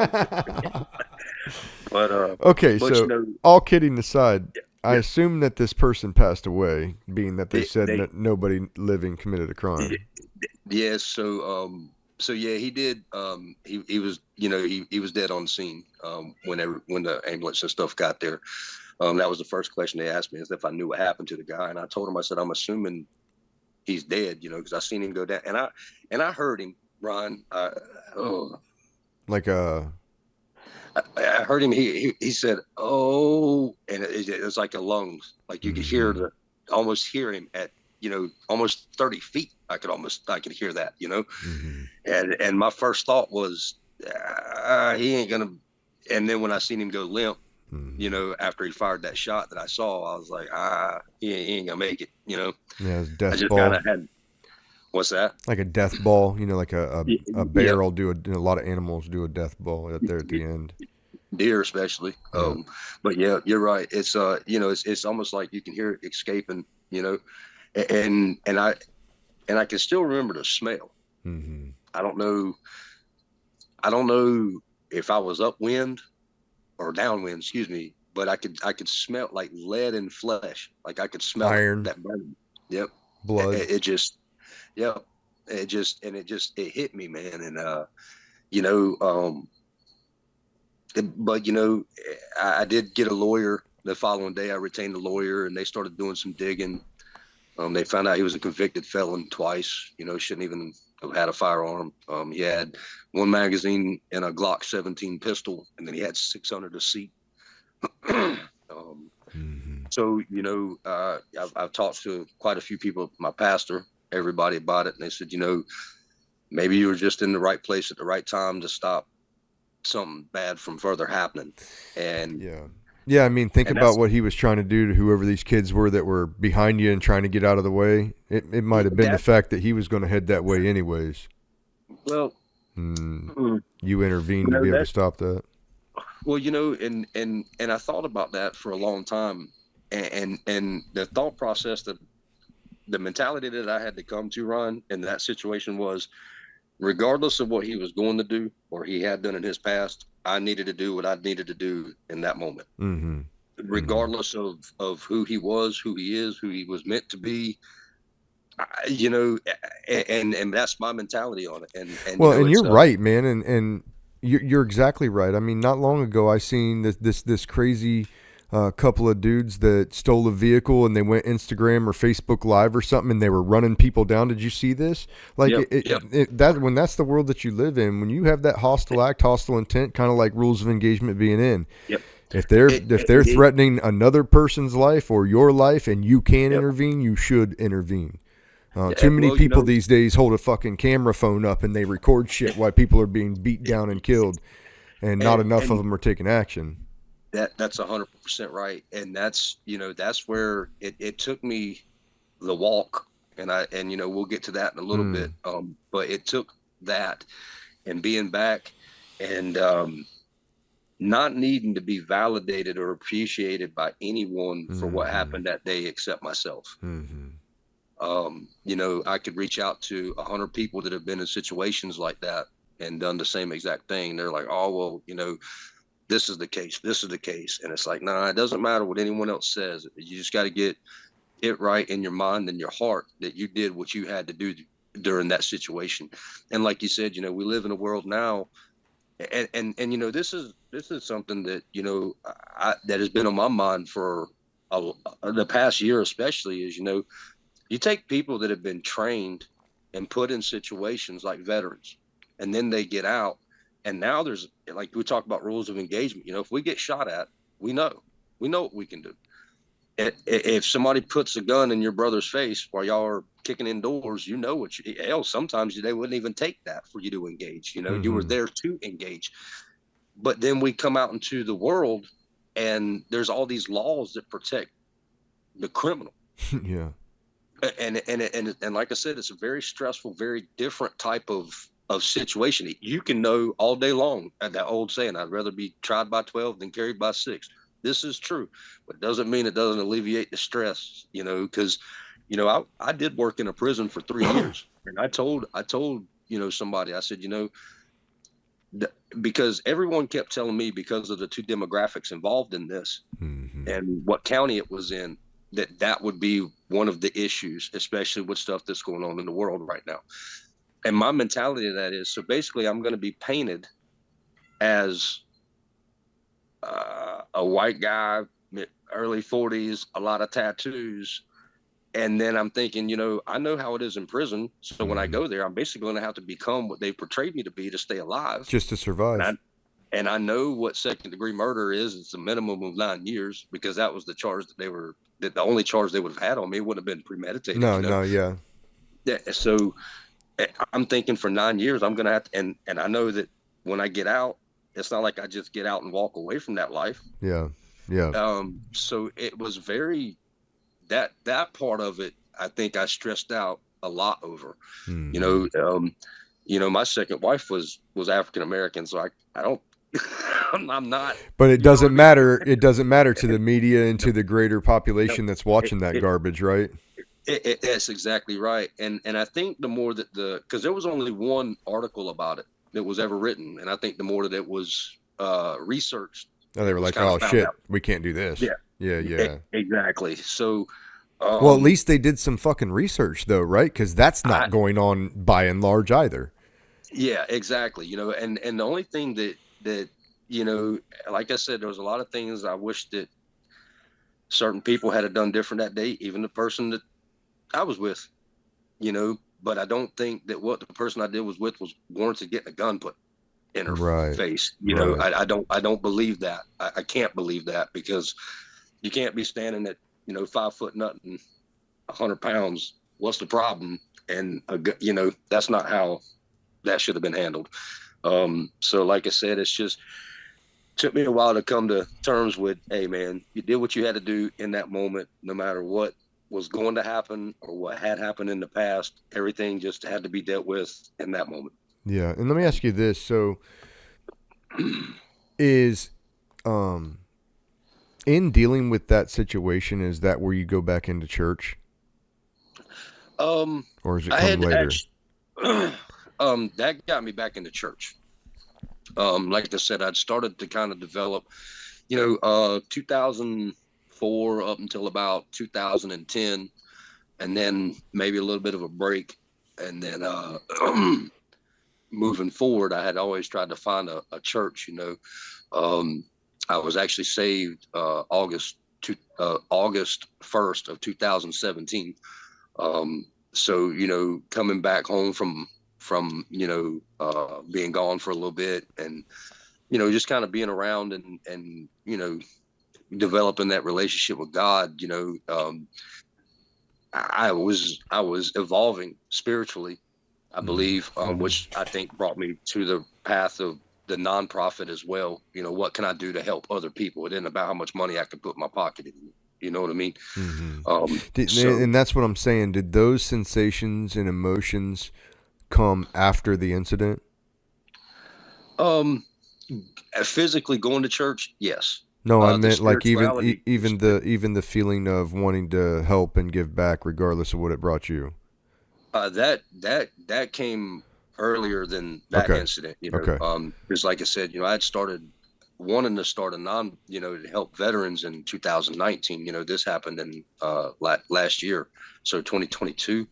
But okay, so all kidding aside, I assume that this person passed away, being that they said that nobody living committed a crime. Yeah. So yeah, he did. He was, he was dead on the scene when the ambulance and stuff got there. That was the first question they asked me, is if I knew what happened to the guy. And I told him, I said, I'm assuming he's dead, because I seen him go down. And I heard him, Ron. I heard him. He said, oh, and it was like a lungs. Like you could almost hear him at, almost 30 feet. I could hear that, And my first thought was, he ain't gonna. And then when I seen him go limp, after he fired that shot that I saw, I was like, he ain't gonna make it, Yeah, it's death I just ball. kind of had. What's that? Like a death ball, like a bear will do a lot of animals do a death ball out there at the end. deer especially. Yeah. But yeah, you're right. It's it's almost like you can hear it escaping, and I can still remember the smell. Mm-hmm. I don't know. I don't know if I was upwind or downwind, excuse me, but I could smell like lead and flesh. Like I could smell it, Iron, that burn. Yep. blood. It just, yep. It hit me, man. And, you know, but I did get a lawyer the following day. I retained a lawyer and they started doing some digging. They found out he was a convicted felon twice, shouldn't even have had a firearm. He had one magazine and a Glock 17 pistol, and then he had 600 to seat. So, I've talked to quite a few people, my pastor, everybody about it. And they said, maybe you were just in the right place at the right time to stop something bad from further happening. And yeah, I mean, think and about what he was trying to do to whoever these kids were that were behind you and trying to get out of the way. It might have been the fact that he was going to head that way anyways. Well, you intervened to be able to stop that. Well, and I thought about that for a long time, and the thought process, the mentality that I had to come to, Ron, in that situation was, regardless of what he was going to do or he had done in his past, I needed to do what I needed to do in that moment. Mm-hmm. Regardless of who he was, who he is, who he was meant to be, and that's my mentality on it. And you're right, man, and you're exactly right. I mean, not long ago, I seen this crazy couple of dudes that stole a vehicle and they went Instagram or Facebook Live or something and they were running people down. Did you see this? Like that when that's the world that you live in, when you have that hostile act, hostile intent, kind of like rules of engagement being in. Yep. If they're threatening another person's life or your life and you can intervene, you should intervene. Too many people these days hold a fucking camera phone up and they record shit while people are being beat down and killed, and not enough of them are taking action. That's 100% right, and that's where it took me the walk, and we'll get to that in a little bit. But it took that and being back and not needing to be validated or appreciated by anyone for what happened that day except myself. I could reach out to 100 people that have been in situations like that and done the same exact thing. They're like, oh, well, this is the case. This is the case. And it's like, nah, it doesn't matter what anyone else says. You just got to get it right in your mind and your heart that you did what you had to do during that situation. And like you said, we live in a world now, and this is something that, that has been on my mind for the past year, especially, is, you take people that have been trained and put in situations like veterans, and then they get out. And now there's, like we talk about rules of engagement, if we get shot at, we know what we can do. If somebody puts a gun in your brother's face while y'all are kicking indoors, sometimes they wouldn't even take that for you to engage. You were there to engage. But then we come out into the world and there's all these laws that protect the criminal. Yeah. And like I said, it's a very stressful, very different type of situation. You can know all day long, that old saying, I'd rather be tried by 12 than carried by 6. This is true, but it doesn't mean it doesn't alleviate the stress, because, I did work in a prison for 3 years, and I told, somebody, I said, because everyone kept telling me, because of the two demographics involved in this and what county it was in, that would be one of the issues, especially with stuff that's going on in the world right now. And my mentality of that is, so basically I'm going to be painted as a white guy, early 40s, a lot of tattoos. And then I'm thinking, I know how it is in prison. So when I go there, I'm basically going to have to become what they portrayed me to be to stay alive. Just to survive. And I know what second-degree murder is. It's a minimum of 9 years, because that was the charge that the only charge they would have had on me would have been premeditated. Yeah. So I'm thinking for 9 years, I'm going to have to, and I know that when I get out, it's not like I just get out and walk away from that life. Yeah. So it was that part of it, I think I stressed out a lot over. My second wife was African-American. So I don't, I'm not. But it doesn't know what I mean? matter. It doesn't matter to the media and to the greater No, population that's watching that it, garbage, right? that's exactly right. And I think the more that because there was only one article about it that was ever written, and I think the more that it was researched, And they it were was like, kind of "Oh found shit, out. we can't do this." Yeah, Yeah, yeah. exactly. So, Well, at least they did some fucking research, though, right? Because that's I not going on by and large either. yeah, exactly. And the only thing that like I said, there was a lot of things I wish that certain people had done different that day, even the person that I was with, but I don't think that what the person I did was with was warranted getting a gun put in her Right, face. right. I don't believe that. I can't believe that because you can't be standing at, 5 foot nothing, 100 pounds. What's the problem? And, that's not how that should have been handled. So like I said, it's just took me a while to come to terms with, hey man, you did what you had to do in that moment, no matter what was going to happen or what had happened in the past. Everything just had to be dealt with in that moment. Yeah, and let me ask you this: so, is in dealing with that situation, is that where you go back into church, Um, or does it I come had later? actually, that got me back into church. Like I said, I'd started to kind of develop, 2004 up until about 2010, and then maybe a little bit of a break. And then, moving forward, I had always tried to find a church, um, I was actually saved, August 1st of 2017. So, coming back home from being gone for a little bit, and just kind of being around and developing that relationship with God. I was evolving spiritually, I believe, which I think brought me to the path of the nonprofit as well. What can I do to help other people? It isn't about how much money I can put in my pocket. You know what I mean? So, And that's what I'm saying. Did those sensations and emotions come after the incident? um, physically going to church, yes. No, I The meant like spirituality, even the feeling of wanting to help and give back, regardless of what it brought you. that came earlier than that Okay, incident. okay, Because like I said, I had started wanting to start to help veterans in 2019. This happened in last year, so 2022.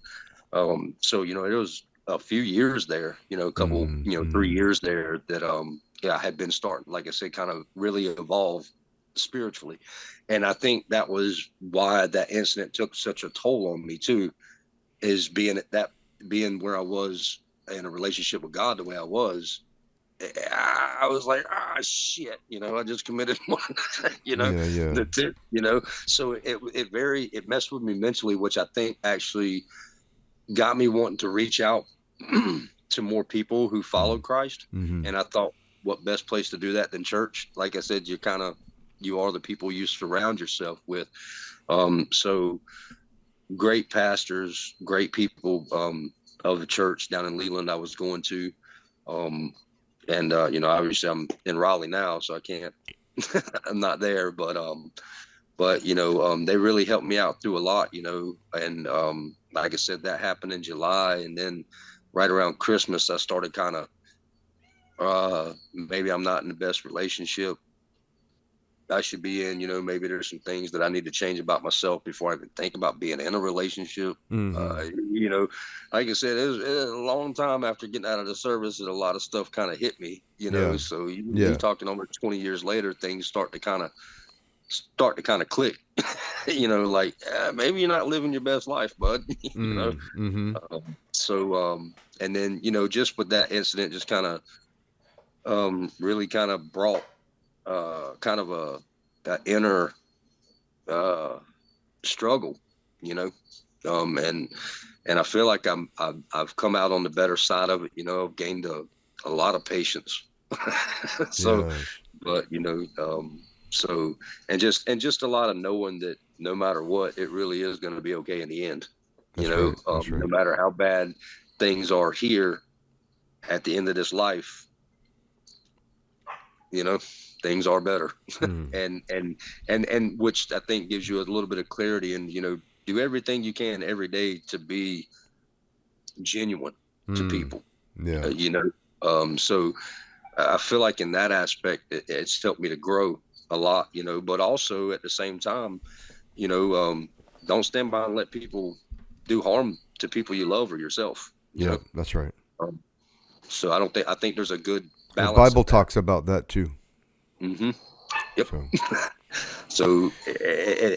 So it was a few years there, a couple, 3 years there that I had been starting, like I said, kind of really evolve spiritually. And I think that was why that incident took such a toll on me too, is being where I was in a relationship with God the way I was. I was like, shit, I just committed one, yeah, yeah, so it messed with me mentally, which I think actually got me wanting to reach out to more people who followed Christ. mm-hmm. And I thought, what best place to do that than church? Like I said, you are the people you surround yourself with. So great pastors, great people, of the church down in Leland I was going to. And obviously I'm in Raleigh now, so I can't, I'm not there, but they really helped me out through a lot, and like I said, that happened in July. And then right around Christmas, I started kind of, maybe I'm not in the best relationship I should be in. Maybe there's some things that I need to change about myself before I even think about being in a relationship. Like I said, it was a long time after getting out of the service that a lot of stuff kind of hit me, Yeah, so you yeah, talking almost 20 years later, things start to kind of click. Like, maybe you're not living your best life, bud. mm-hmm. And then just with that incident, just kind of really kind of brought kind of a inner struggle, and I feel like I've come out on the better side of it. I've gained a lot of patience. So, Yeah, but so, and just a lot of knowing that no matter what, it really is going to be okay in the end. that's right, that's No right. matter how bad things are here, at the end of this life, things are better. Mm. and which I think gives you a little bit of clarity, and do everything you can every day to be genuine to people. Yeah. So I feel like in that aspect, it's helped me to grow a lot, but also at the same time, don't stand by and let people do harm to people you love or yourself. Yeah, that's right. So I think there's a good The balance. Bible talks about that too. Mm-hmm. Yep. So,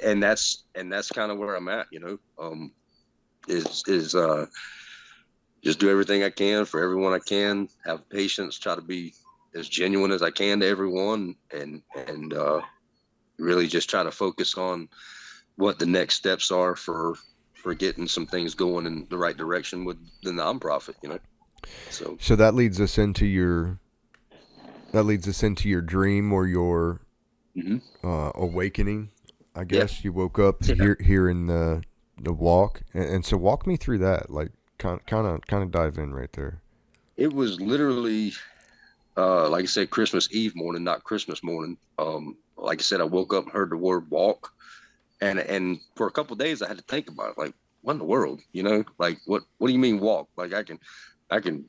and that's kind of where I'm at, is just do everything I can for everyone I can, have patience, try to be as genuine as I can to everyone, and really just try to focus on what the next steps are for getting some things going in the right direction with the nonprofit, So that leads us into your dream or your awakening. I guess you woke up here in the walk, and so walk me through that. Like kind of dive in right there. It was literally, like I said, Christmas Eve morning, not Christmas morning. Like I said, I woke up and heard the word walk, and for a couple of days I had to think about it. Like, what in the world, like what do you mean walk? Like I can, I could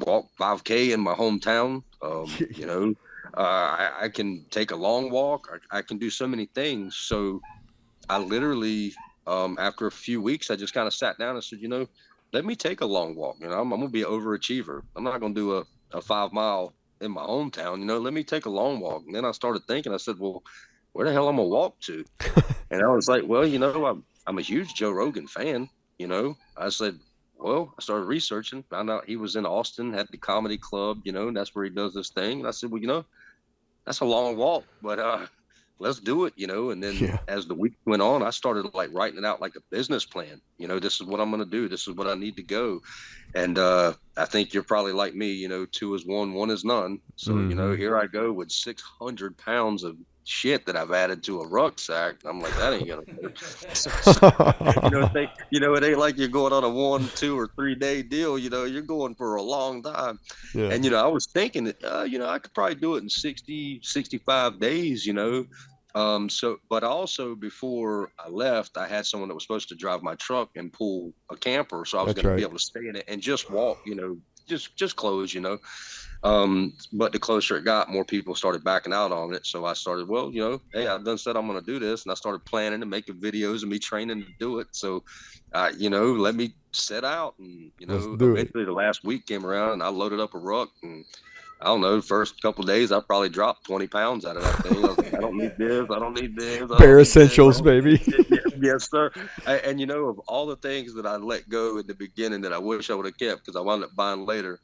walk 5K in my hometown. I can take a long walk. I can do so many things. So I literally, after a few weeks, I just kind of sat down and said, let me take a long walk. I'm going to be an overachiever. I'm not going to do a 5 mile in my hometown. Let me take a long walk. And then I started thinking, I said, well, where the hell am I going to walk to? And I was like, well, I'm a huge Joe Rogan fan. I said, well, I started researching, found out he was in Austin, had the comedy club, and that's where he does this thing. And I said, well, that's a long walk, but let's do it, and then as the week went on, I started like writing it out like a business plan. This is what I'm going to do. This is what I need to go. And I think you're probably like me, 2 is 1, 1 is none. So, here I go with 600 pounds of shit that I've added to a rucksack. I'm like, that ain't gonna work. It ain't like you're going on a 1, 2, or 3 day deal. You're going for a long time. Yeah. And I was thinking that I could probably do it in 60, 65 days. But also before I left, I had someone that was supposed to drive my truck and pull a camper, so I was going to be able to stay in it and just walk. Just close. But the closer it got, more people started backing out on it. So I started, hey, I've done said I'm going to do this. And I started planning and making videos and me training to do it. So, let me set out. And, eventually the last week came around and I loaded up a ruck. And I don't know, the first couple of days, I probably dropped 20 pounds out of that thing. I was like, I don't need this. I don't need this. Bare essentials, baby. Yes, sir. And, of all the things that I let go at the beginning that I wish I would have kept, because I wound up buying later,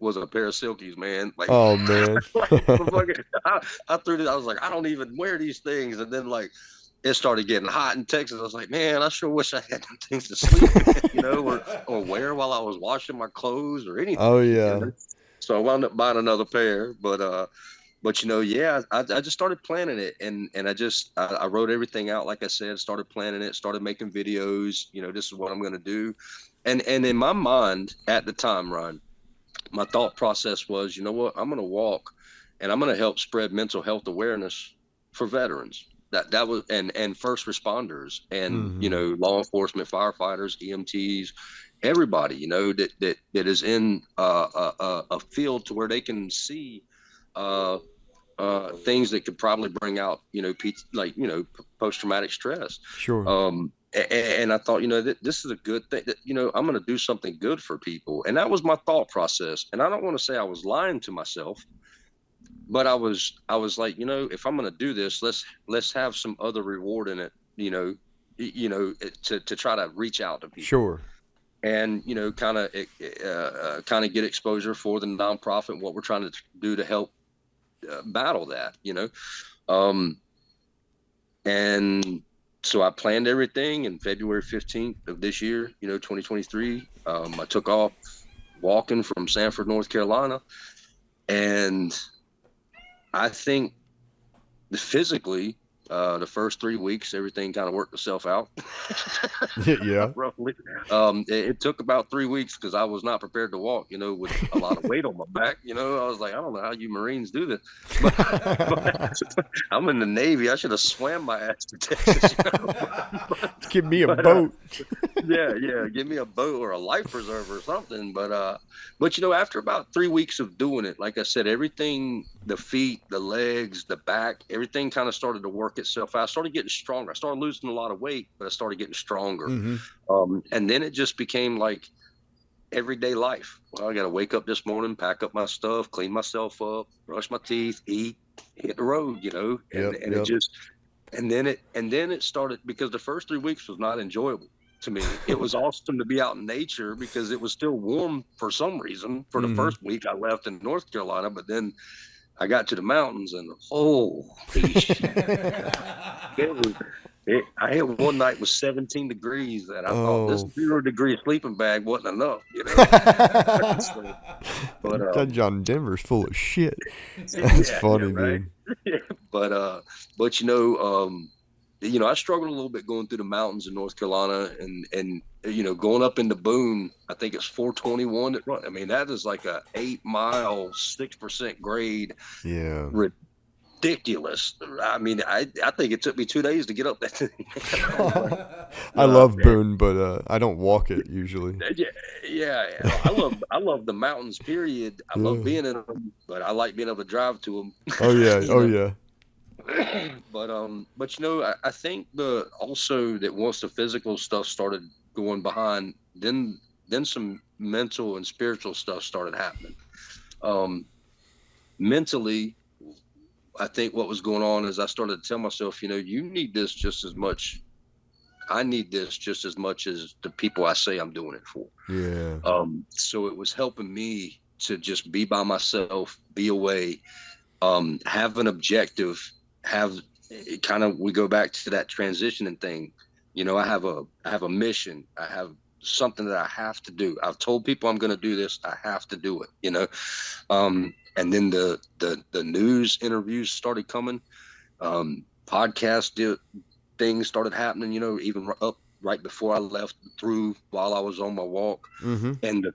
was a pair of silkies, man. Like, oh man. I threw it. I was like, I don't even wear these things. And then like it started getting hot in Texas. I was like, man, I sure wish I had them things to sleep in, or wear while I was washing my clothes or anything. Oh yeah. So I wound up buying another pair, but I just started planning it, and I wrote everything out, like I said, started planning it, started making videos. This is what I'm going to do, and in my mind at the time, Ron, my thought process was, I'm going to walk and I'm going to help spread mental health awareness for veterans. That was, and first responders and, law enforcement, firefighters, EMTs, everybody, that is in a field to where they can see things that could probably bring out, post-traumatic stress. Sure. And I thought, this is a good thing that, I'm going to do something good for people. And that was my thought process. And I don't want to say I was lying to myself, but I was like, if I'm going to do this, let's have some other reward in it, to try to reach out to people. Sure. And, kind of get exposure for the nonprofit, what we're trying to do to help battle that, and so I planned everything, and February 15th of this year, 2023, I took off walking from Sanford, North Carolina. And I think physically, The first 3 weeks, everything kind of worked itself out. Yeah. Roughly. It took about 3 weeks because I was not prepared to walk, with a lot of weight on my back. I was like, I don't know how you Marines do this. But I'm in the Navy. I should have swam my ass to Texas. Give me a boat. Yeah, give me a boat or a life preserver or something. But after about 3 weeks of doing it, like I said, everything, the feet, the legs, the back, everything kind of started to work itself out. I started getting stronger. I started losing a lot of weight, but I started getting stronger. Mm-hmm. And then it just became like everyday life. Well, I got to wake up this morning, pack up my stuff, clean myself up, brush my teeth, eat, hit the road, it just, and then it started, because the first 3 weeks was not enjoyable to me. It was awesome to be out in nature because it was still warm for some reason. For the first week I left in North Carolina, but then I got to the mountains and I had one night with 17 degrees and I thought this 0-degree sleeping bag wasn't enough, So, but that John Denver's full of shit. That's funny, right? dude. But I struggled a little bit going through the mountains in North Carolina and going up into Boone. I think it's 421 that run. I mean, that is like a 8-mile, 6% grade. Yeah. Ridiculous. I mean, I think it took me 2 days to get up that. I love Boone, but I don't walk it usually. Yeah. I love the mountains. Period. I love being in them, but I like being able to drive to them. Oh yeah. Yeah. But I think also that once the physical stuff started going behind, then some mental and spiritual stuff started happening. Mentally, I think what was going on is I started to tell myself, you need this just as much. I need this just as much as the people I say I'm doing it for. Yeah. So it was helping me to just be by myself, be away, have an objective, we go back to that transitioning thing. I have a mission. I have something that I have to do. I've told people I'm going to do this. I have to do it, and then the news interviews started coming, podcast things started happening, even up right before I left through while I was on my walk. And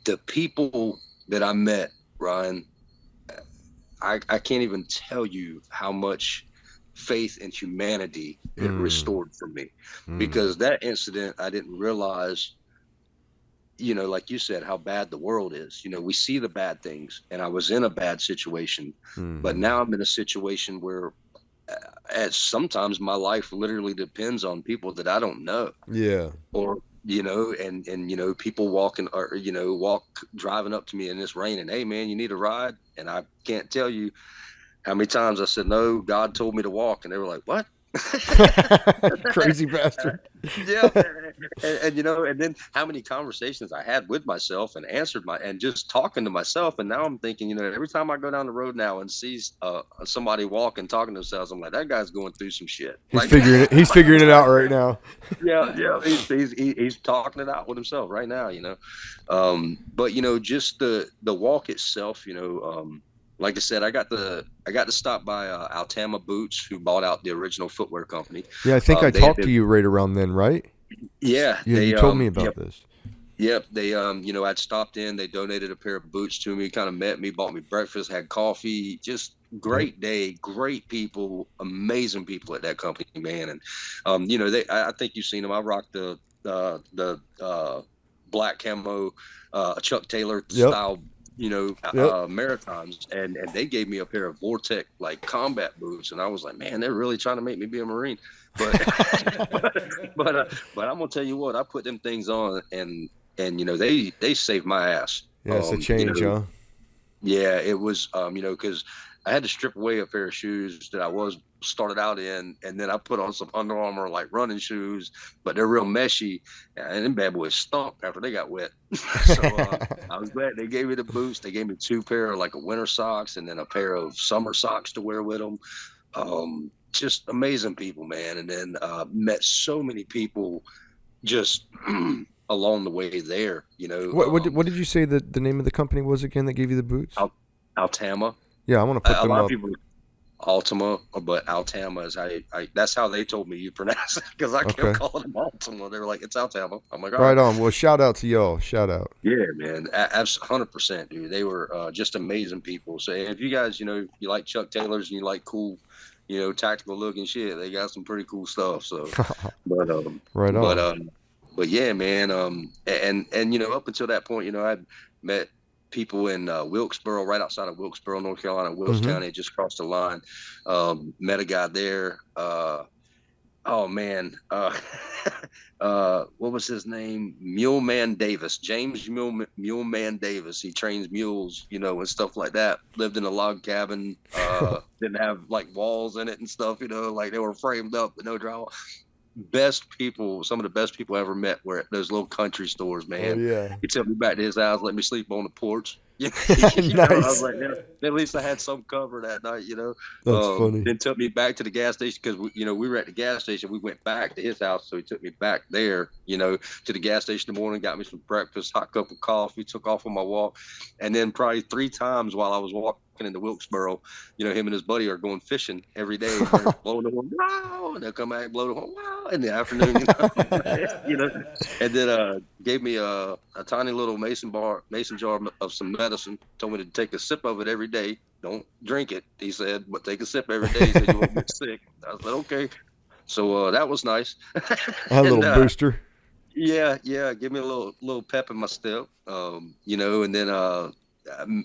the people that I met, Ryan, I can't even tell you how much faith in humanity it restored for me. Because that incident, I didn't realize, like you said, how bad the world is. We see the bad things, and I was in a bad situation, but now I'm in a situation where sometimes my life literally depends on people that I don't know. Yeah. Or, and people walking or, driving up to me in this rain and, hey man, you need a ride? And I can't tell you how many times I said, no, God told me to walk. And they were like, what? Crazy bastard. Yeah. And then how many conversations I had with myself and and just talking to myself. And now I'm thinking, every time I go down the road now and see somebody walking, talking to themselves, I'm like, that guy's going through some shit. He's figuring it out right now. Yeah. He's talking it out with himself right now, but just the walk itself, like I said, I got to stop by Altama Boots, who bought out the original footwear company. Yeah, I think I talked to you right around then, right? Yeah. You told me about this. Yep. They, I'd stopped in. They donated a pair of boots to me, kind of met me, bought me breakfast, had coffee. Just great day, great people, amazing people at that company, man. And, I think you've seen them. I rocked the black camo, Chuck Taylor style, Maritimes, and they gave me a pair of Vortex like combat boots, and I was like, man, they're really trying to make me be a Marine. But but I'm gonna tell you what, I put them things on, and they saved my ass. Yeah, it's a change, huh? Yeah, it was because I had to strip away a pair of shoes that I started out in, and then I put on some Under Armour like running shoes, but they're real meshy, and them bad boys stunk after they got wet. So I was glad they gave me the boots. They gave me 2 pair of like a winter socks and then a pair of summer socks to wear with them. Just amazing people, man. And then met so many people just along the way there. What did you say that the name of the company was again that gave you the boots? Altama. Yeah, I want to put them up. Altima, but Altama is how that's how they told me you pronounce it, because I kept Okay. calling them Altima. They were like, it's Altama. I'm like, all Right right. on. Well, shout out to y'all. Shout out. Yeah, man. 100%, dude. They were just amazing people. So if you guys, you like Chuck Taylors and you like cool, tactical looking shit, they got some pretty cool stuff. So, but, Right but, on. but yeah, man. And up until that point, I'd met people in Wilkesboro, right outside of Wilkesboro, North Carolina, Wilkes Mhm. County, just crossed the line. Met a guy there. Oh man, what was his name? Muleman Davis, James Muleman Davis. He trains mules, and stuff like that. Lived in a log cabin. Didn't have like walls in it and stuff. Like they were framed up with no drywall. Best people, some of the best people I ever met were at those little country stores, man. Oh yeah. He took me back to his house, let me sleep on the porch. I Nice. was like, yeah, at least I had some cover that night, That's funny. Then took me back to the gas station because we were at the gas station. We went back to his house, so he took me back there, to the gas station in the morning, got me some breakfast, hot cup of coffee, took off on my walk, and then probably 3 times while I was walking into Wilkesboro, him and his buddy are going fishing every day. And they're blowing the horn, wow, and they'll come back, blow the horn, wow, in the afternoon, and then gave me a tiny little mason jar of some medicine. Told me to take a sip of it every day. Don't drink it, he said, but take a sip every day so you won't get sick. I said, okay. So that was nice. A little booster. Yeah, give me a little pep in my step. And then I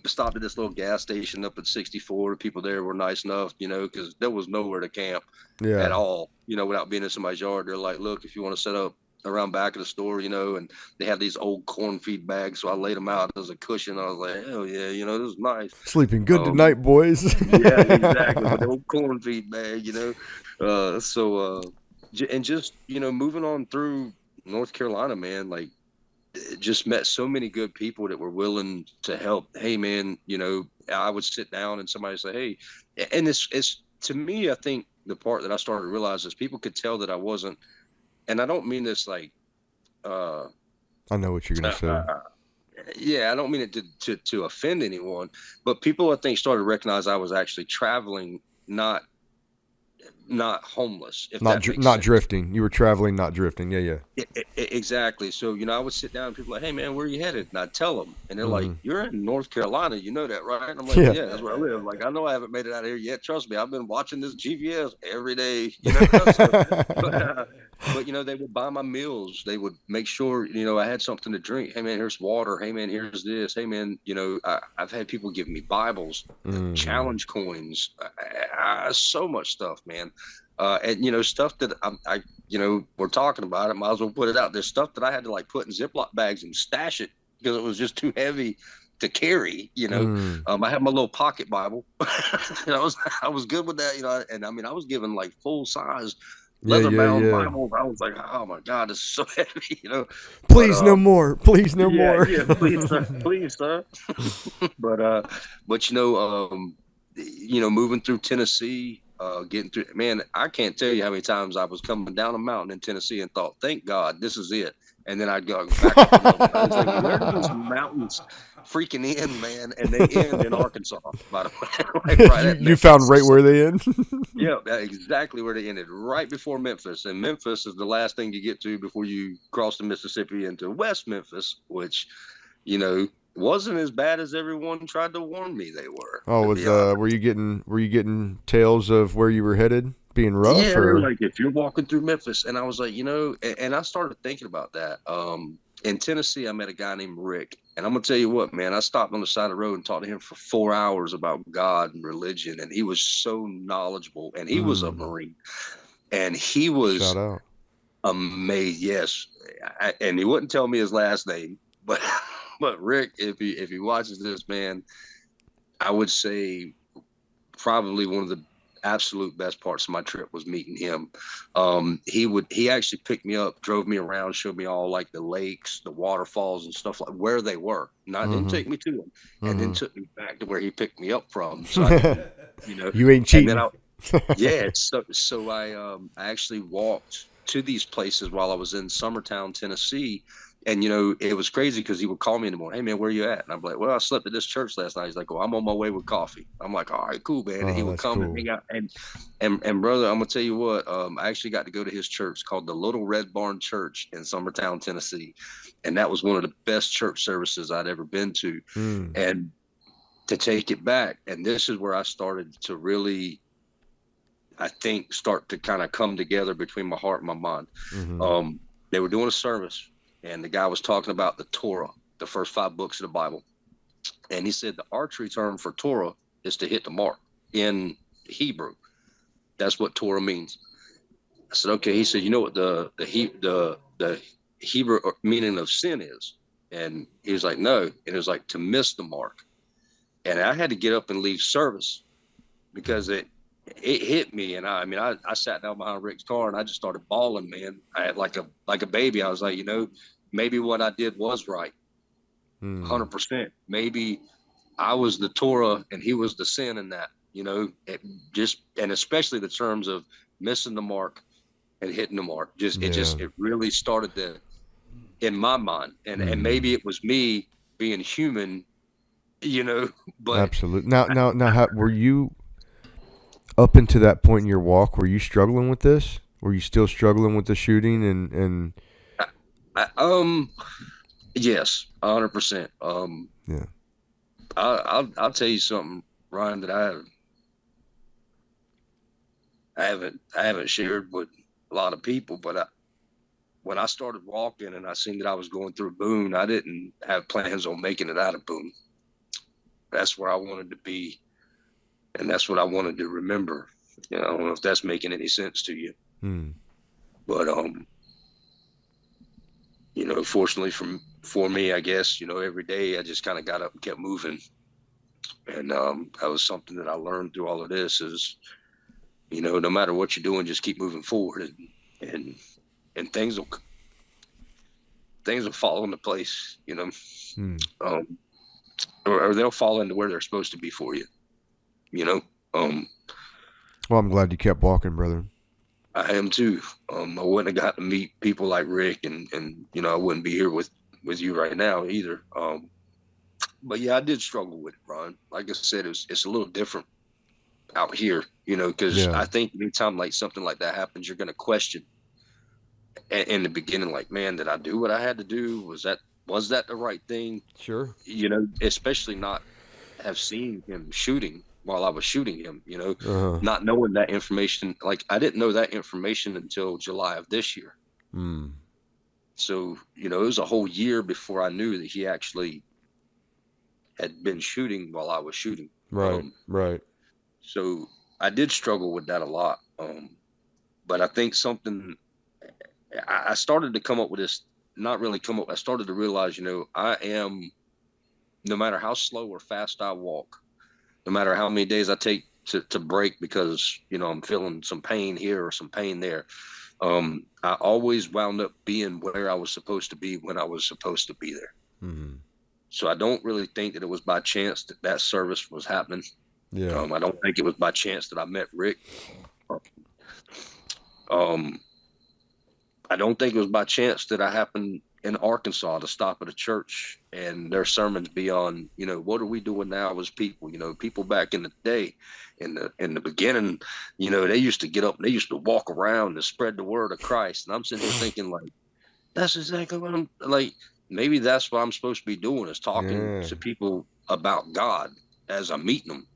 stopped at this little gas station up at 64. The people there were nice enough, because there was nowhere to camp at all, without being in somebody's yard. They're like, look, if you want to set up around back of the store, and they have these old corn feed bags. So I laid them out as a cushion. I was like, hell yeah, this is nice. Sleeping good tonight, boys. Yeah, exactly. With the old corn feed bag, and just, moving on through North Carolina, man, like, just met so many good people that were willing to help. Hey, man, I would sit down and somebody say, hey, and it's to me, I think the part that I started to realize is people could tell that I wasn't, and I don't mean this like, I know what you're gonna say. Yeah, I don't mean it to offend anyone, but people I think started to recognize I was actually traveling, not homeless. If not that makes not sense. drifting. You were traveling, not drifting. Yeah. Exactly. So I would sit down and people like, hey man, where are you headed? And I'd tell them, and they're like, you're in North Carolina, you know that, right? And I'm like, yeah, that's where I live. Like, I know I haven't made it out of here yet. Trust me, I've been watching this GPS every day. But they would buy my meals. They would make sure I had something to drink. Hey man, here's water. Hey man, here's this. Hey man, I've had people give me Bibles, challenge coins, so much stuff, man. And stuff that I we're talking about it. Might as well put it out. There's stuff that I had to like put in Ziploc bags and stash it because it was just too heavy to carry. I had my little pocket Bible. I was good with that. And I mean I was given like full size leather bound Bibles. I was like, oh my God, this is so heavy. Please no more. Please no more. Yeah, please, sir. Please, sir. but moving through Tennessee. Getting through, man, I can't tell you how many times I was coming down a mountain in Tennessee and thought, thank God, this is it. And then I'd go back up. I was like, where are these mountains freaking end, man? And they end in Arkansas, by the way. Like you found right where they end? Yeah, exactly where they ended, right before Memphis. And Memphis is the last thing you get to before you cross the Mississippi into West Memphis, which, wasn't as bad as everyone tried to warn me they were. Oh, were you getting tales of where you were headed being rough? Yeah, or? like if you're walking through Memphis, and I was like, and I started thinking about that. In Tennessee, I met a guy named Rick, and I'm gonna tell you what, man, I stopped on the side of the road and talked to him for 4 hours about God and religion, and he was so knowledgeable, and he was a Marine, and he was Shout out. Amazing. Yes, and he wouldn't tell me his last name, but. But Rick, if he watches this, man, I would say probably one of the absolute best parts of my trip was meeting him. He actually picked me up, drove me around, showed me all like the lakes, the waterfalls and stuff like where they were. Didn't take me to them, and then took me back to where he picked me up from. So you ain't cheating. So I actually walked to these places while I was in Summertown, Tennessee. And, it was crazy because he would call me in the morning. Hey, man, where you at? And I'm like, well, I slept at this church last night. He's like, well, I'm on my way with coffee. I'm like, all right, cool, man. And he Oh, would that's come cool. and hang out. And brother, I'm going to tell you what, I actually got to go to his church called the Little Red Barn Church in Summertown, Tennessee. And that was one of the best church services I'd ever been to. And to take it back, and this is where I started to really, I think, start to kind of come together between my heart and my mind. They were doing a service, and the guy was talking about the Torah, the first 5 books of the Bible. And he said the archery term for Torah is to hit the mark in Hebrew. That's what Torah means. I said, okay. He said, you know what the Hebrew meaning of sin is? And he was like, no. And it was like to miss the mark. And I had to get up and leave service because it hit me. And I sat down behind Rick's car and I just started bawling, man. I had like a baby. I was like, maybe what I did was right. 100%. Maybe I was the Torah and he was the sin in that, and especially the terms of missing the mark and hitting the mark. It really started in my mind. And maybe it was me being human, but absolutely. Now, were you up into that point in your walk? Were you struggling with this? Were you still struggling with the shooting and? Yes, 100%. Yeah. I'll tell you something, Ryan, that I haven't shared with a lot of people, but when I started walking and I seen that I was going through Boone, I didn't have plans on making it out of Boone. That's where I wanted to be, and that's what I wanted to remember. I don't know if that's making any sense to you, but fortunately for me, I guess, every day I just kind of got up and kept moving, and that was something that I learned through all of this is, no matter what you're doing, just keep moving forward, and things will fall into place, or they'll fall into where they're supposed to be for you, Well, I'm glad you kept walking, brother. I am too. I wouldn't have got to meet people like Rick, and I wouldn't be here with you right now either. But yeah, I did struggle with it, Ron. Like I said, it's a little different out here, because I think anytime like something like that happens, you're going to question in the beginning, like, man, did I do what I had to do? Was that the right thing? Sure. Especially not have seen him shooting while I was shooting him, not knowing that information. Like, I didn't know that information until July of this year. So, it was a whole year before I knew that he actually had been shooting while I was shooting. Right. So I did struggle with that a lot. But I think I started to come up with this, not really come up. I started to realize, I am, no matter how slow or fast I walk, no matter how many days I take to break because, I'm feeling some pain here or some pain there. I always wound up being where I was supposed to be when I was supposed to be there. So I don't really think that it was by chance that service was happening. Yeah. I don't think it was by chance that I met Rick. I don't think it was by chance that I happened in Arkansas to stop at a church and their sermons be on, what are we doing now as people? People back in the day, in the beginning, they used to get up and they used to walk around and spread the word of Christ. And I'm sitting here thinking, like, that's exactly what I'm like. Maybe that's what I'm supposed to be doing, is talking to people about God as I'm meeting them,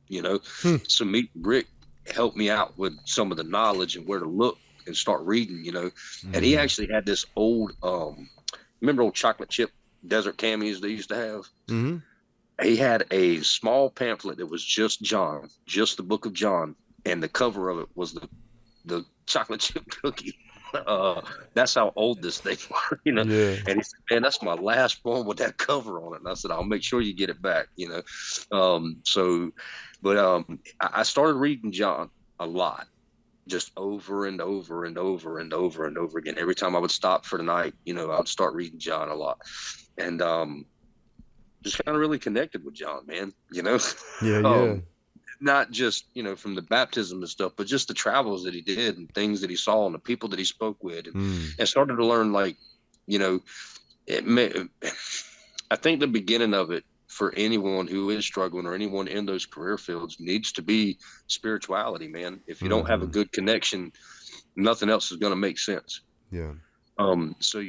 So meet Rick helped me out with some of the knowledge and where to look and start reading, and he actually had this old, remember old chocolate chip desert camis they used to have? He had a small pamphlet that was just John, just the book of John, and the cover of it was the chocolate chip cookie. That's how old this thing was, And he said, man, that's my last one with that cover on it. And I said, I'll make sure you get it back, I started reading John a lot, just over and over and over and over and over again. Every time I would stop for the night, I would start reading John a lot, and just kind of really connected with John, man. Not just from the baptism and stuff, but just the travels that he did and things that he saw and the people that he spoke with, and started to learn, like, it may, I think the beginning of it for anyone who is struggling or anyone in those career fields needs to be spirituality, man. If you don't have a good connection, nothing else is going to make sense. Yeah. So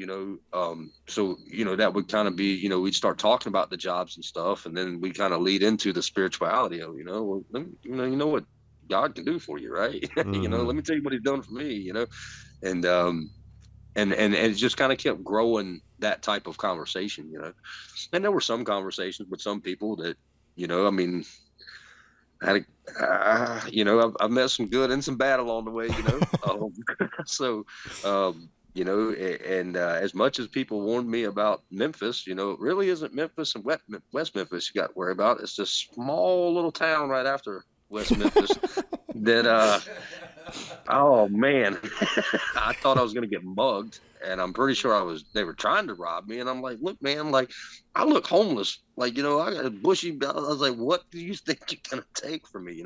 that would kind of be, we'd start talking about the jobs and stuff, and then we kind of lead into the spirituality of, well, you know what God can do for you, right? Let me tell you what He's done for me, and and it just kind of kept growing, that type of conversation, and there were some conversations with some people that, I mean, I've met some good and some bad along the way, so, and as much as people warned me about Memphis, it really isn't Memphis and West Memphis you got to worry about. It's this small little town right after West Memphis that, oh man, I thought I was going to get mugged, and I'm pretty sure they were trying to rob me. And I'm like, look, man, like, I look homeless. Like, I got a bushy belt. I was like, what do you think you're going to take from me?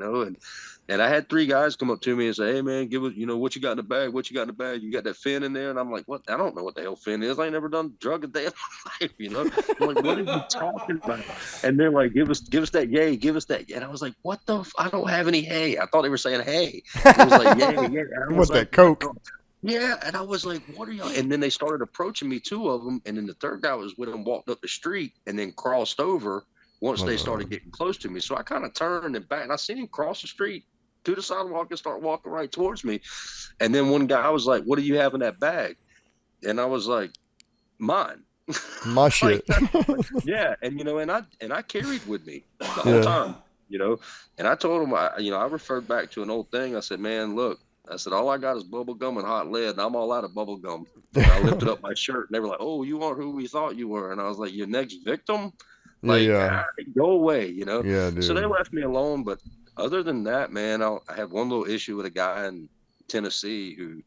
And I had 3 guys come up to me and say, hey man, give us, what you got in the bag? What you got in the bag? You got that fin in there? And I'm like, what? I don't know what the hell fin is. I ain't never done drug a day in my life, I'm like, what are you talking about? And they're like, give us that yay, give us that. And I was like, what I don't have any hay. I thought they were saying hey. I was like, yeah. I want that Coke. Yeah, and I was like, what are y'all? And then they started approaching me, 2 of them, and then the third guy was with them, walked up the street and then crossed over once they started getting close to me. So I kind of turned and back, and I seen him cross the street to the sidewalk and start walking right towards me. And then one guy was like, what do you have in that bag? And I was like, mine. My shit. Yeah, and I carried with me the whole time, and I told him, I referred back to an old thing. I said, man, look, I said, all I got is bubble gum and hot lead, and I'm all out of bubble gum. And I lifted up my shirt, and they were like, oh, you aren't who we thought you were. And I was like, your next victim? Like, go away, Yeah, dude. So they left me alone. But other than that, man, I had one little issue with a guy in Tennessee who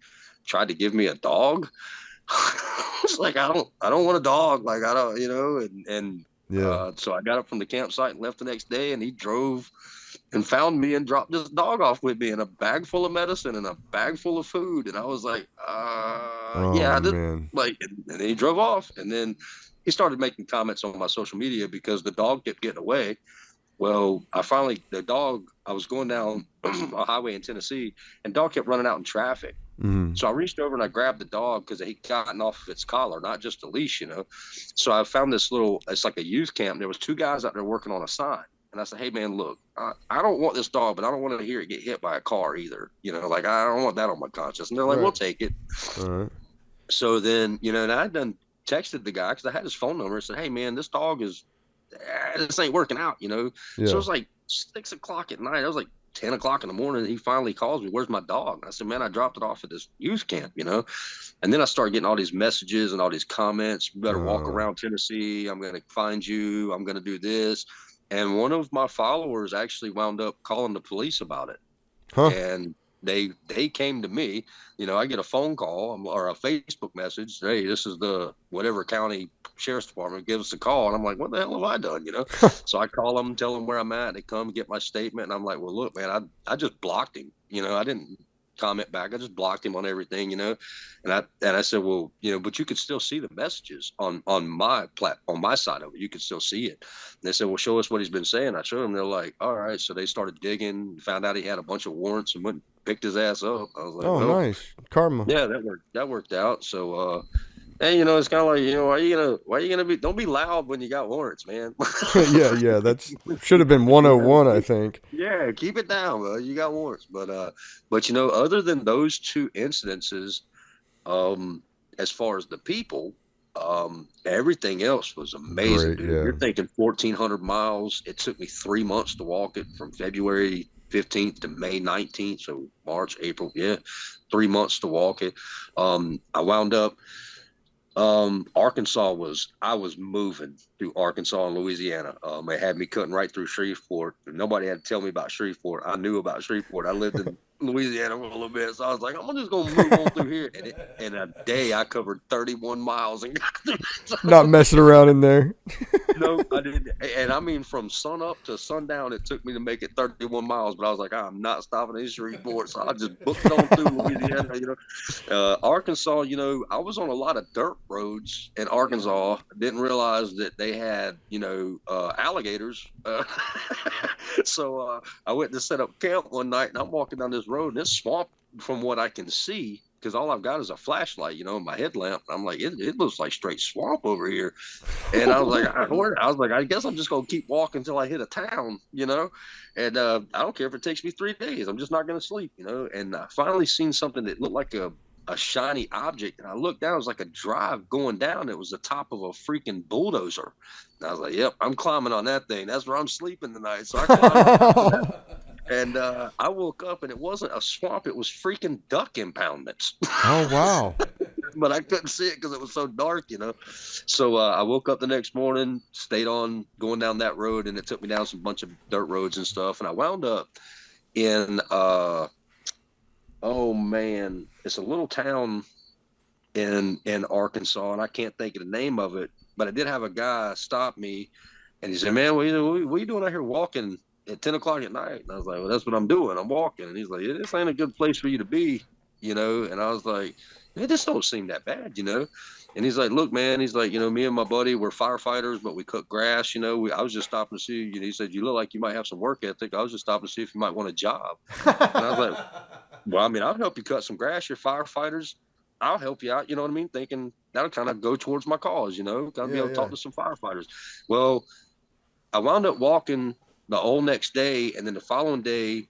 tried to give me a dog. It's like, I don't want a dog. Like, I don't, so I got up from the campsite and left the next day, and he drove and found me and dropped this dog off with me in a bag full of medicine and a bag full of food. And I was like, man. Like, and then he drove off, and then he started making comments on my social media because the dog kept getting away. Well, I was going down a highway in Tennessee, and dog kept running out in traffic. So I reached over and I grabbed the dog because he'd gotten off of its collar, not just a leash, So I found this it's like a youth camp. There was 2 guys out there working on a sign. And I said, hey, man, look, I don't want this dog, but I don't want to hear it get hit by a car either. Like, I don't want that on my conscience. And they're like, we'll take it. All right. So then, and I done texted the guy because I had his phone number and said, hey, man, this dog this ain't working out, Yeah. So it was like 6 o'clock at night. I was like 10 o'clock in the morning. And he finally calls me, where's my dog? And I said, man, I dropped it off at this youth camp, And then I started getting all these messages and all these comments. You better walk around Tennessee. I'm going to find you. I'm going to do this. And one of my followers actually wound up calling the police about it. And they came to me. I get a phone call or a Facebook message. Hey, this is the whatever county sheriff's department. Give us a call. And I'm like, what the hell have I done? So I call them, tell them where I'm at. They come get my statement. And I'm like, well, look, man, I just blocked him. I didn't comment back. I just blocked him on everything, and I said, well, but you could still see the messages on my on my side of it. You could still see it. And they said, well, show us what he's been saying. I showed them. They're like, all right. So they started digging, found out he had a bunch of warrants, and went and picked his ass up. I was like, oh, well, nice karma. Yeah, that worked out. So and it's kind of like, why are you gonna don't be loud when you got warrants, man. yeah, that's should have been 101, I think. Yeah, keep it down, bro. You got warrants. But other than those 2 incidences, as far as the people, everything else was amazing. Great, dude. yeah. You're thinking 1,400 miles. It took me 3 months to walk it from February 15th to May 19th. So March, April, 3 months to walk it. I wound up. Arkansas I was moving through Arkansas and Louisiana. They had me cutting right through Shreveport. Nobody had to tell me about Shreveport. I knew about Shreveport. I lived in Louisiana for a little bit. So I was like, I'm just going to move on through here. And in a day, I covered 31 miles and got through. Not messing around in there. No, I didn't. And I mean, from sun up to sundown, it took me to make it 31 miles. But I was like, I'm not stopping in Shreveport, so I just booked it on through Louisiana. Arkansas. I was on a lot of dirt roads in Arkansas. Didn't realize that they had, alligators. So I went to set up camp one night, and I'm walking down this road, and it's swamp from what I can see, because all I've got is a flashlight, my headlamp. I'm like, it looks like straight swamp over here. And I was like, I guess I'm just gonna keep walking until I hit a town, And I don't care if it takes me 3 days. I'm just not gonna sleep, And I finally seen something that looked like a shiny object, and I looked down. It was like a drive going down. It was the top of a freaking bulldozer. And I was like, yep, I'm climbing on that thing. That's where I'm sleeping tonight. So I climbed on that. And I woke up, and it wasn't a swamp. It was freaking duck impoundments. Oh, wow. But I couldn't see it because it was so dark, So I woke up the next morning, stayed on going down that road, and it took me down some bunch of dirt roads and stuff. And I wound up in, oh, man, it's a little town in Arkansas, and I can't think of the name of it. But I did have a guy stop me, and he said, man, what are you doing out here walking at 10 o'clock at night? And I was like, well, that's what I'm doing. I'm walking. And he's like, yeah, this ain't a good place for you to be, And I was like, man, this don't seem that bad, And he's like, look, man, he's like, me and my buddy, we're firefighters, but we cut grass, I was just stopping to see, he said, you look like you might have some work ethic. I was just stopping to see if you might want a job. And I was like, well, I mean, I'll help you cut some grass. You're firefighters. I'll help you out. You know what I mean? Thinking that'll kind of go towards my cause, kind of be able to talk to some firefighters. Well, I wound up walking the whole next day. And then the following day,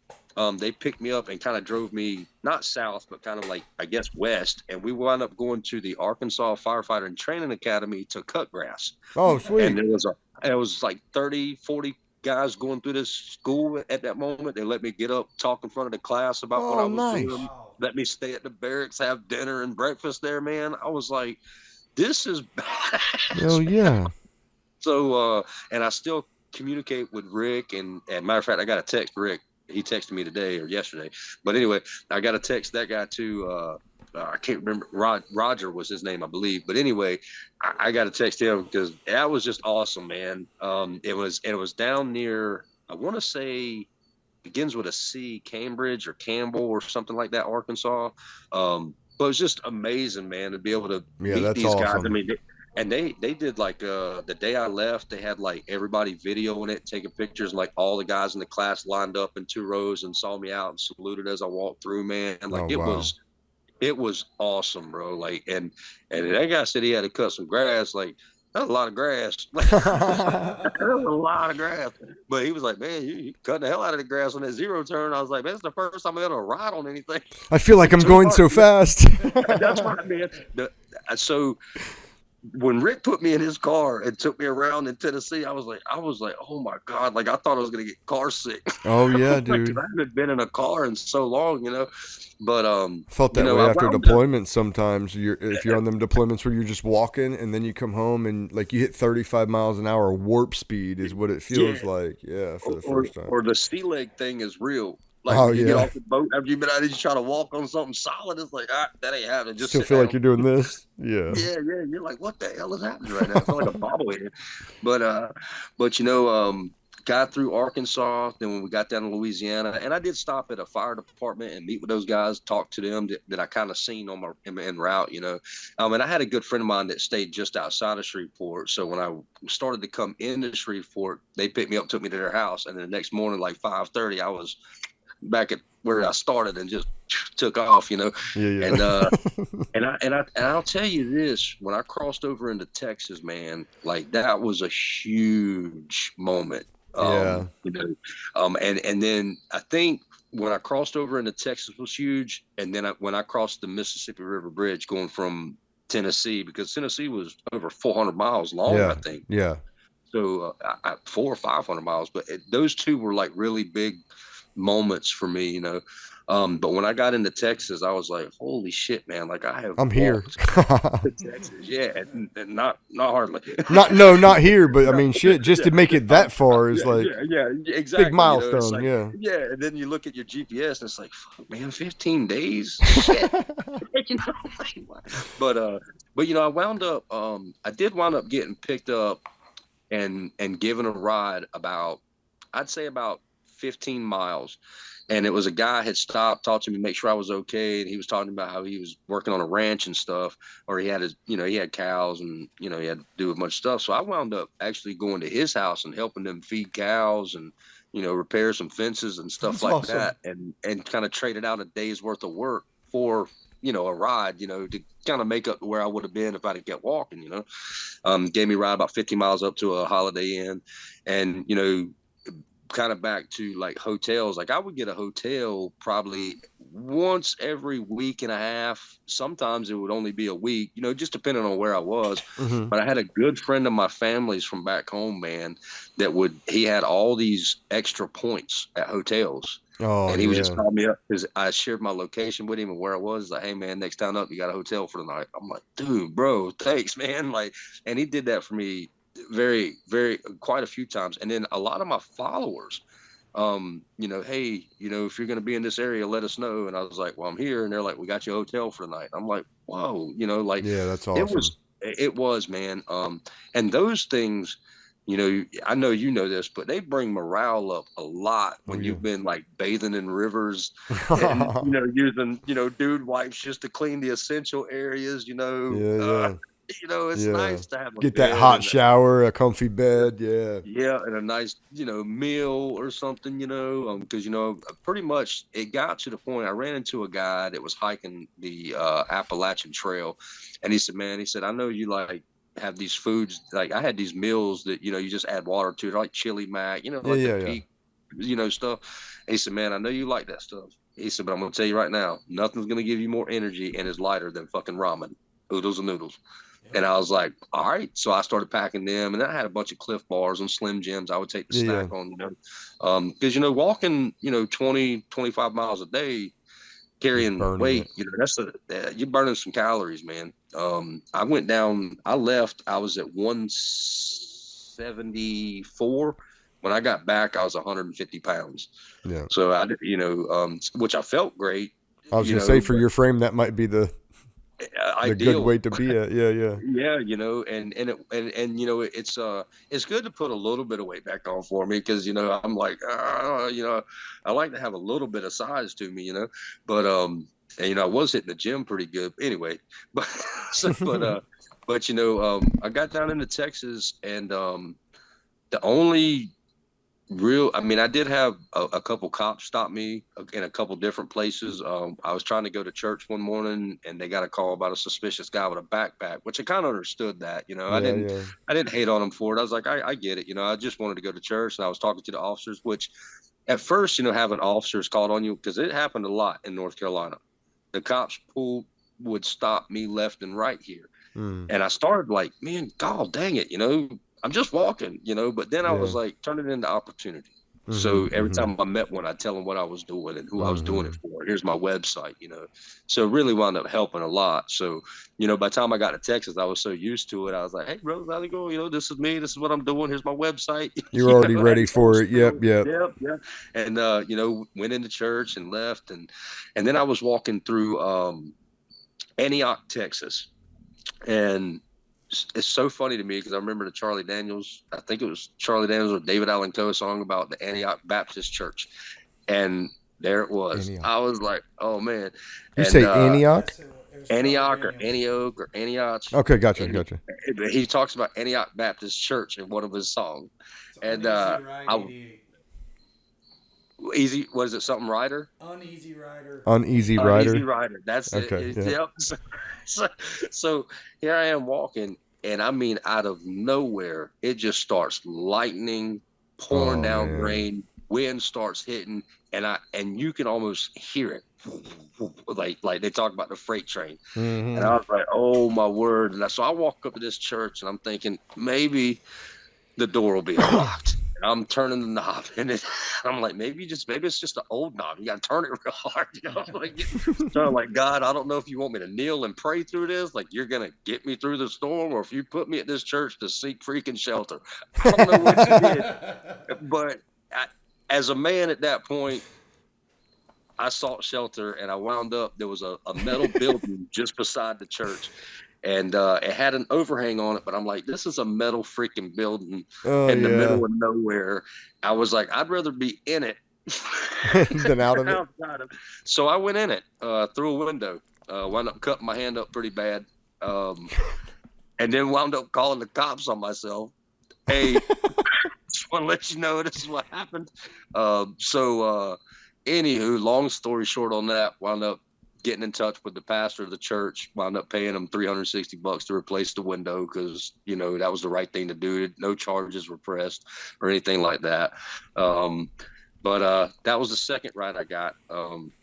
they picked me up and kind of drove me not south, but kind of like, I guess, west. And we wound up going to the Arkansas Firefighter and Training Academy to cut grass. Oh, sweet. And it was like 30, 40 guys going through this school at that moment. They let me get up, talk in front of the class about what I was doing. Wow. Let me stay at the barracks, have dinner and breakfast there, man. I was like, this is bad. Oh, yeah. So, and I still communicate with Rick. And matter of fact, I got to text Rick. He texted me today or yesterday. But anyway, I got to text that guy too. I can't remember. Roger was his name, I believe. But anyway, I got to text him because that was just awesome, man. It was down near, I want to say, begins with a C, Cambridge or Campbell or something like that, Arkansas. But it was just amazing, man, to be able to meet these guys. I mean, and they did like the day I left, they had like everybody videoing it, taking pictures, and like all the guys in the class lined up in 2 rows and saw me out and saluted as I walked through, man. Like it was awesome, bro. Like, and that guy said he had to cut some grass. Like, that's a lot of grass. That's a lot of grass. But he was like, man, you cutting the hell out of the grass on that zero turn. I was like, man, it's the first time I'm ever ride on anything. I feel like I'm going so fast. That's right, man. So when Rick put me in his car and took me around in Tennessee, I was like, oh my God. Like, I thought I was going to get car sick. Oh yeah, dude. I haven't been in a car in so long, but, felt that way after deployments. Sometimes if you're on them deployments where you're just walking and then you come home and like you hit 35 miles an hour warp speed is what it feels like. Yeah. For the first time. Or the sea leg thing is real. Like you get off the boat after you've been out, you try to walk on something solid. It's like, that ain't happening. Just still feel like you're doing this. Yeah. Yeah. You're like, what the hell is happening right now? I feel like a bobblehead. But got through Arkansas. Then when we got down to Louisiana, and I did stop at a fire department and meet with those guys, talk to them that I kind of seen on my en route, and I had a good friend of mine that stayed just outside of Shreveport. So when I started to come into Shreveport, they picked me up, took me to their house. And then the next morning, like 5:30, I was back at where I started and just took off, Yeah. And I'll tell you this, when I crossed over into Texas, man, like that was a huge moment. And then I think when I crossed over into Texas was huge. And then when I crossed the Mississippi River Bridge going from Tennessee, because Tennessee was over 400 miles long, I think. Yeah. So 400 or 500 miles, but those two were like really big moments for me, but when I got into Texas, I was like, holy shit, man, like I'm here. Texas. Yeah, and not hardly. not here, but I mean, shit, just to make it that far is like exactly big milestone. Like, yeah, and then you look at your GPS and it's like, fuck, man, 15 days. Shit. But I wound up I did wind up getting picked up and given a ride about, I'd say about 15 miles. And it was a guy had stopped, talked to me, make sure I was okay. And he was talking about how he was working on a ranch and stuff, or he had his, he had cows and, he had to do a bunch of stuff. So I wound up actually going to his house and helping them feed cows and, repair some fences and stuff like that. And kind of traded out a day's worth of work for, a ride, to kind of make up where I would have been if I'd have kept walking, gave me a ride about 50 miles up to a Holiday Inn. And, kind of back to like hotels, like I would get a hotel probably once every week and a half. Sometimes it would only be a week, just depending on where I was. But I had a good friend of my family's from back home, man, he had all these extra points at hotels. And he would just call me up because I shared my location with him and where I was. Like, hey man, next time up, you got a hotel for the night. I'm like, dude, bro, thanks, man. Like, and he did that for me very, very quite a few times. And then a lot of my followers, hey, if you're going to be in this area, let us know. And I was like, well, I'm here. And they're like, we got you a hotel for the night. I'm like, whoa, like, yeah, that's awesome. It was, man. And those things, I know this, but they bring morale up a lot when you've been like bathing in rivers and, using, dude wipes just to clean the essential areas, it's nice to have get that hot shower, a comfy bed, and a nice meal or something, because pretty much it got to the point I ran into a guy that was hiking the Appalachian Trail, and he said, I know you like have these foods, like I had these meals that you just add water to, like chili mac, peak, stuff. And he said, man, I know you like that stuff. He said, but I'm gonna tell you right now, nothing's gonna give you more energy and is lighter than fucking ramen, oodles and noodles. And I was like, all right. So I started packing them, and then I had a bunch of Cliff Bars and Slim Jims I would take the snack on, because, walking, 20, 25 miles a day, carrying weight, you're burning some calories, man. I left, I was at 174. When I got back, I was 150 pounds. Yeah. So I, which I felt great. I was going to say, for your frame, that might be the good weight to be at. Yeah, it's good to put a little bit of weight back on for me, because I'm like, I like to have a little bit of size to me, but and I was hitting the gym pretty good anyway, but I got down into Texas, and the only I did have a couple cops stop me in a couple different places. I was trying to go to church one morning, and they got a call about a suspicious guy with a backpack, which I kind of understood that, I didn't hate on him for it. I was like, I get it. I just wanted to go to church, and I was talking to the officers, which at first, having officers called on you, because it happened a lot in North Carolina. The cops would stop me left and right here. And I started like, man, God dang it, I'm just walking, but then I was like, turn it into opportunity. So every time I met one, I'd tell them what I was doing and who I was doing it for. Here's my website, so it really wound up helping a lot. So, by the time I got to Texas, I was so used to it. I was like, hey, bro, how's it going? This is me. This is what I'm doing. Here's my website. You're already ready for it. Yep. And, went into church and left. And then I was walking through Antioch, Texas. And it's so funny to me, because I remember I think it was Charlie Daniels or David Allen Coe song about the Antioch Baptist Church. And there it was. Antioch. I was like, oh man. You say Antioch? Antioch or Antioch or Antioch. Okay, gotcha. He talks about Antioch Baptist Church in one of his songs. And Easy, what is it? Something Rider? Uneasy Rider. Uneasy Rider. Uneasy Rider. That's okay, it. Yep. So here I am walking, and out of nowhere, it just starts lightning, pouring down rain, wind starts hitting, and you can almost hear it. Like they talk about the freight train. And I was like, oh my word. And so I walk up to this church, and I'm thinking maybe the door will be unlocked. I'm turning the knob, and I'm like, maybe it's just an old knob. You got to turn it real hard. So I'm like, God, I don't know if you want me to kneel and pray through this. Like, you're going to get me through the storm, or if you put me at this church to seek freaking shelter. I don't know what you did. But as a man at that point, I sought shelter, and I wound up, there was a metal building just beside the church. and it had an overhang on it. But I'm like, this is a metal freaking building Oh in the yeah. middle of nowhere. I was like, I'd rather be in it Than out of it. outside of it. So I went in it through a window. Wound up cutting my hand up pretty bad, and then wound up calling the cops on myself. Hey, just want to let you know this is what happened. Anywho, long story short on that, wound up getting in touch with the pastor of the church, wound up paying him $360 to replace the window because, you know, that was the right thing to do. No charges were pressed or anything like that. But that was the second ride I got,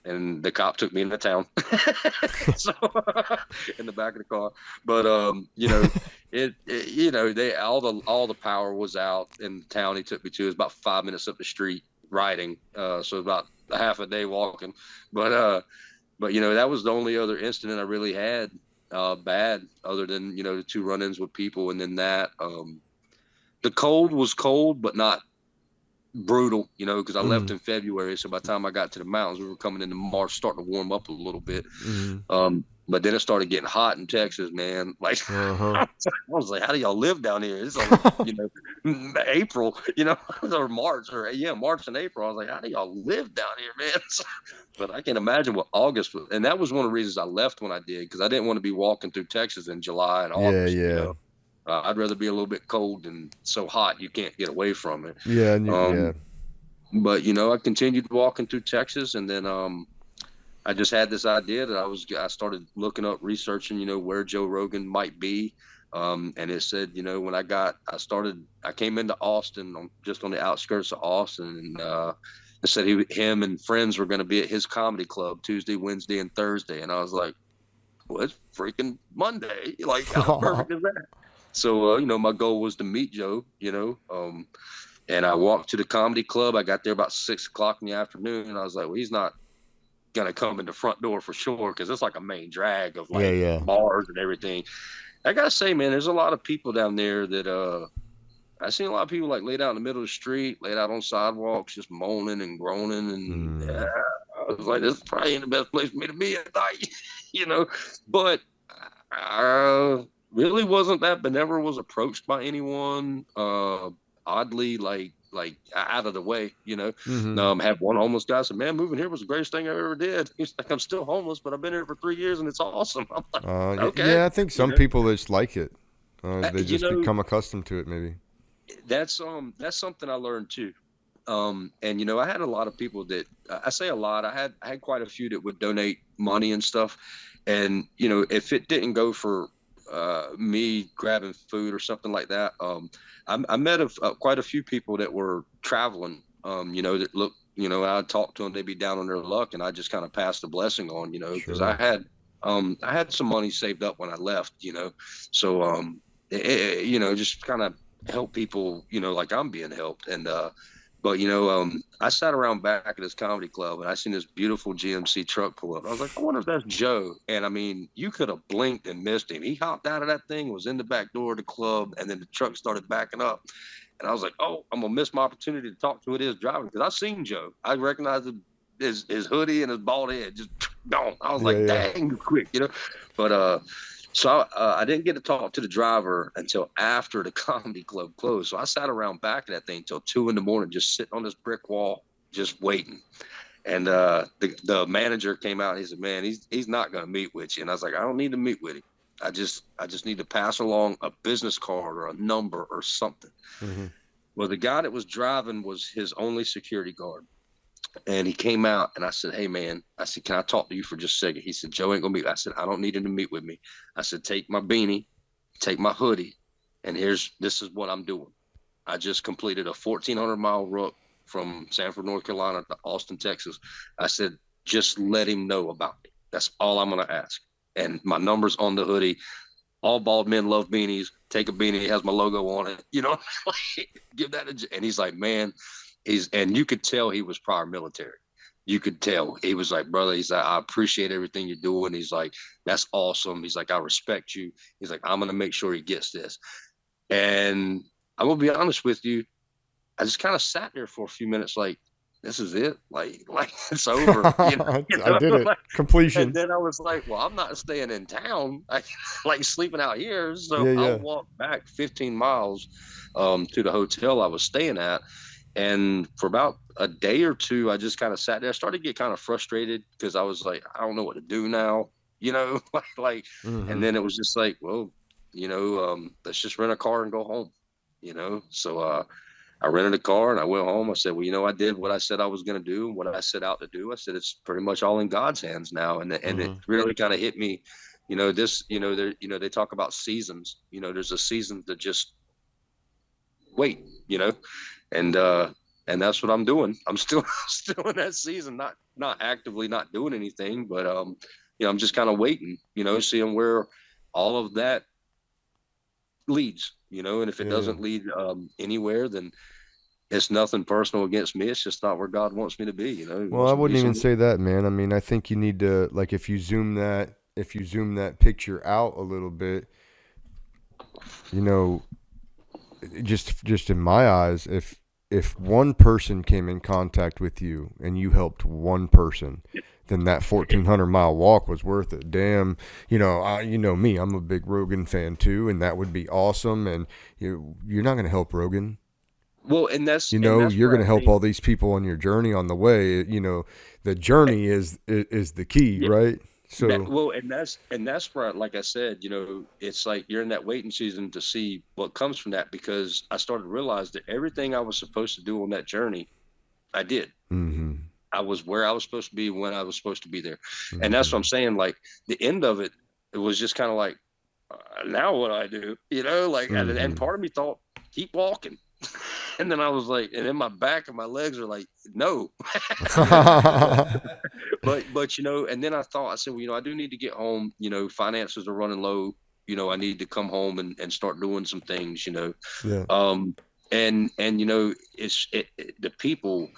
and the cop took me into town, so in the back of the car. But you know, you know, all the power was out in the town he took me to. It was about 5 minutes up the street riding, so about a half a day walking. But you know, that was the only other incident I really had bad, other than, you know, the 2 run-ins with people, and then that the cold was cold, but not brutal, you know, because I left in February, so by the time I got to the mountains, we were coming into March, starting to warm up a little bit. But then it started getting hot in Texas, man. Like, I was like, how do y'all live down here? It's like, you know, April, you know, or March, March and April. I was like, how do y'all live down here, man? But I can imagine what August was, and that was one of the reasons I left when I did, because I didn't want to be walking through Texas in July and August. You know? I'd rather be a little bit cold than so hot you can't get away from it. But, you know, I continued walking through Texas, and then I just had this idea that I started looking up, researching, you know, where Joe Rogan might be. And it said, you know, when I came into Austin, just on the outskirts of Austin, and it said him and friends were going to be at his comedy club Tuesday, Wednesday, and Thursday. And I was like, well, it's freaking Monday. Like, how perfect is that? So, you know, my goal was to meet Joe, you know, and I walked to the comedy club. I got there about 6 o'clock in the afternoon, and I was like, well, he's not going to come in the front door for sure, because it's like a main drag of like bars and everything. I got to say, man, there's a lot of people down there that I've seen a lot of people like laid out in the middle of the street, laid out on sidewalks, just moaning and groaning. And I was like, this probably ain't the best place for me to be at night, you know. But really wasn't that, but never was approached by anyone oddly like out of the way, you know. Had one homeless guy said, man, moving here was the greatest thing I ever did. He's like, I'm still homeless, but I've been here for 3 years and it's awesome. I'm like, okay. Yeah, I think some people just like it. They just become accustomed to it, maybe. That's something I learned too. And you know, I had a lot of people that I say a lot. I had quite a few that would donate money and stuff. And you know, if it didn't go for me grabbing food or something like that, I met quite a few people that were traveling. You know, that look, you know, I'd talk to them, they'd be down on their luck, and I just kind of passed the blessing on, you know, because I had some money saved up when I left, you know, so you know, just kind of help people, you know, like I'm being helped. And but you know, I sat around back at this comedy club, and I seen this beautiful GMC truck pull up. I was like, I wonder if that's Joe. And I mean, you could have blinked and missed him. He hopped out of that thing, was in the back door of the club, and then the truck started backing up. And I was like, oh, I'm gonna miss my opportunity to talk to who it is driving, because I seen Joe. I recognized his hoodie and his bald head just gone. I was like, dang, quick, you know. But so I didn't get to talk to the driver until after the comedy club closed. So I sat around back of that thing till 2 a.m, just sitting on this brick wall, just waiting. And the manager came out and he said, man, he's not going to meet with you. And I was like, I don't need to meet with him. I just need to pass along a business card or a number or something. Well, the guy that was driving was his only security guard. And he came out and I said, hey, man, I said, can I talk to you for just a second? He said, Joe ain't going to meet. I said, I don't need him to meet with me. I said, take my beanie, take my hoodie, and this is what I'm doing. I just completed a 1,400-mile route from Sanford, North Carolina to Austin, Texas. I said, just let him know about me. That's all I'm going to ask. And my number's on the hoodie. All bald men love beanies. Take a beanie. It has my logo on it. You know, give that and he's like, man, and you could tell he was prior military. You could tell. He was like, brother, he's like, I appreciate everything you're doing. He's like, that's awesome. He's like, I respect you. He's like, I'm going to make sure he gets this. And I'm going to be honest with you. I just kind of sat there for a few minutes like, this is it. Like it's over. I did it. Like, Completion. and then I was like, well, I'm not staying in town. I like sleeping out here. So Yeah. I'll walk back 15 miles to the hotel I was staying at. And for about a day or two, I just kind of sat there. I started to get kind of frustrated because I was like, I don't know what to do now, like, Mm-hmm. and then it was just like, well, let's just rent a car and go home, So I rented a car and I went home. I said, well, I did what I said I was going to do and what I set out to do. I said, it's pretty much all in God's hands now. And it really kind of hit me, they talk about seasons, there's a season to just wait, and that's what I'm doing. I'm still in that season, not actively not doing anything, but I'm just kind of waiting, seeing where all of that leads, and if it doesn't lead anywhere, then it's nothing personal against me. It's just not where God wants me to be, Well, I wouldn't even say that, man. I mean, I think you need to, like, if you zoom that picture out a little bit, just in my eyes, if one person came in contact with you and you helped one person, then that 1,400-mile walk was worth it. Damn, me, I'm a big Rogan fan too, and that would be awesome. And you're not going to help Rogan. Well, and that's you're going to help all these people on your journey on the way. The journey is the key, right? So and that's where, like I said, it's like you're in that waiting season to see what comes from that, because I started to realize that everything I was supposed to do on that journey, I did. Mm-hmm. I was where I was supposed to be when I was supposed to be there. Mm-hmm. And that's what I'm saying. Like the end of it, it was just kind of like, now what do I do? Mm-hmm. And part of me thought, keep walking. And then I was like, and in my back and my legs are like, no. but and then I said, well, I do need to get home. Finances are running low. I need to come home and start doing some things. Yeah. And the people.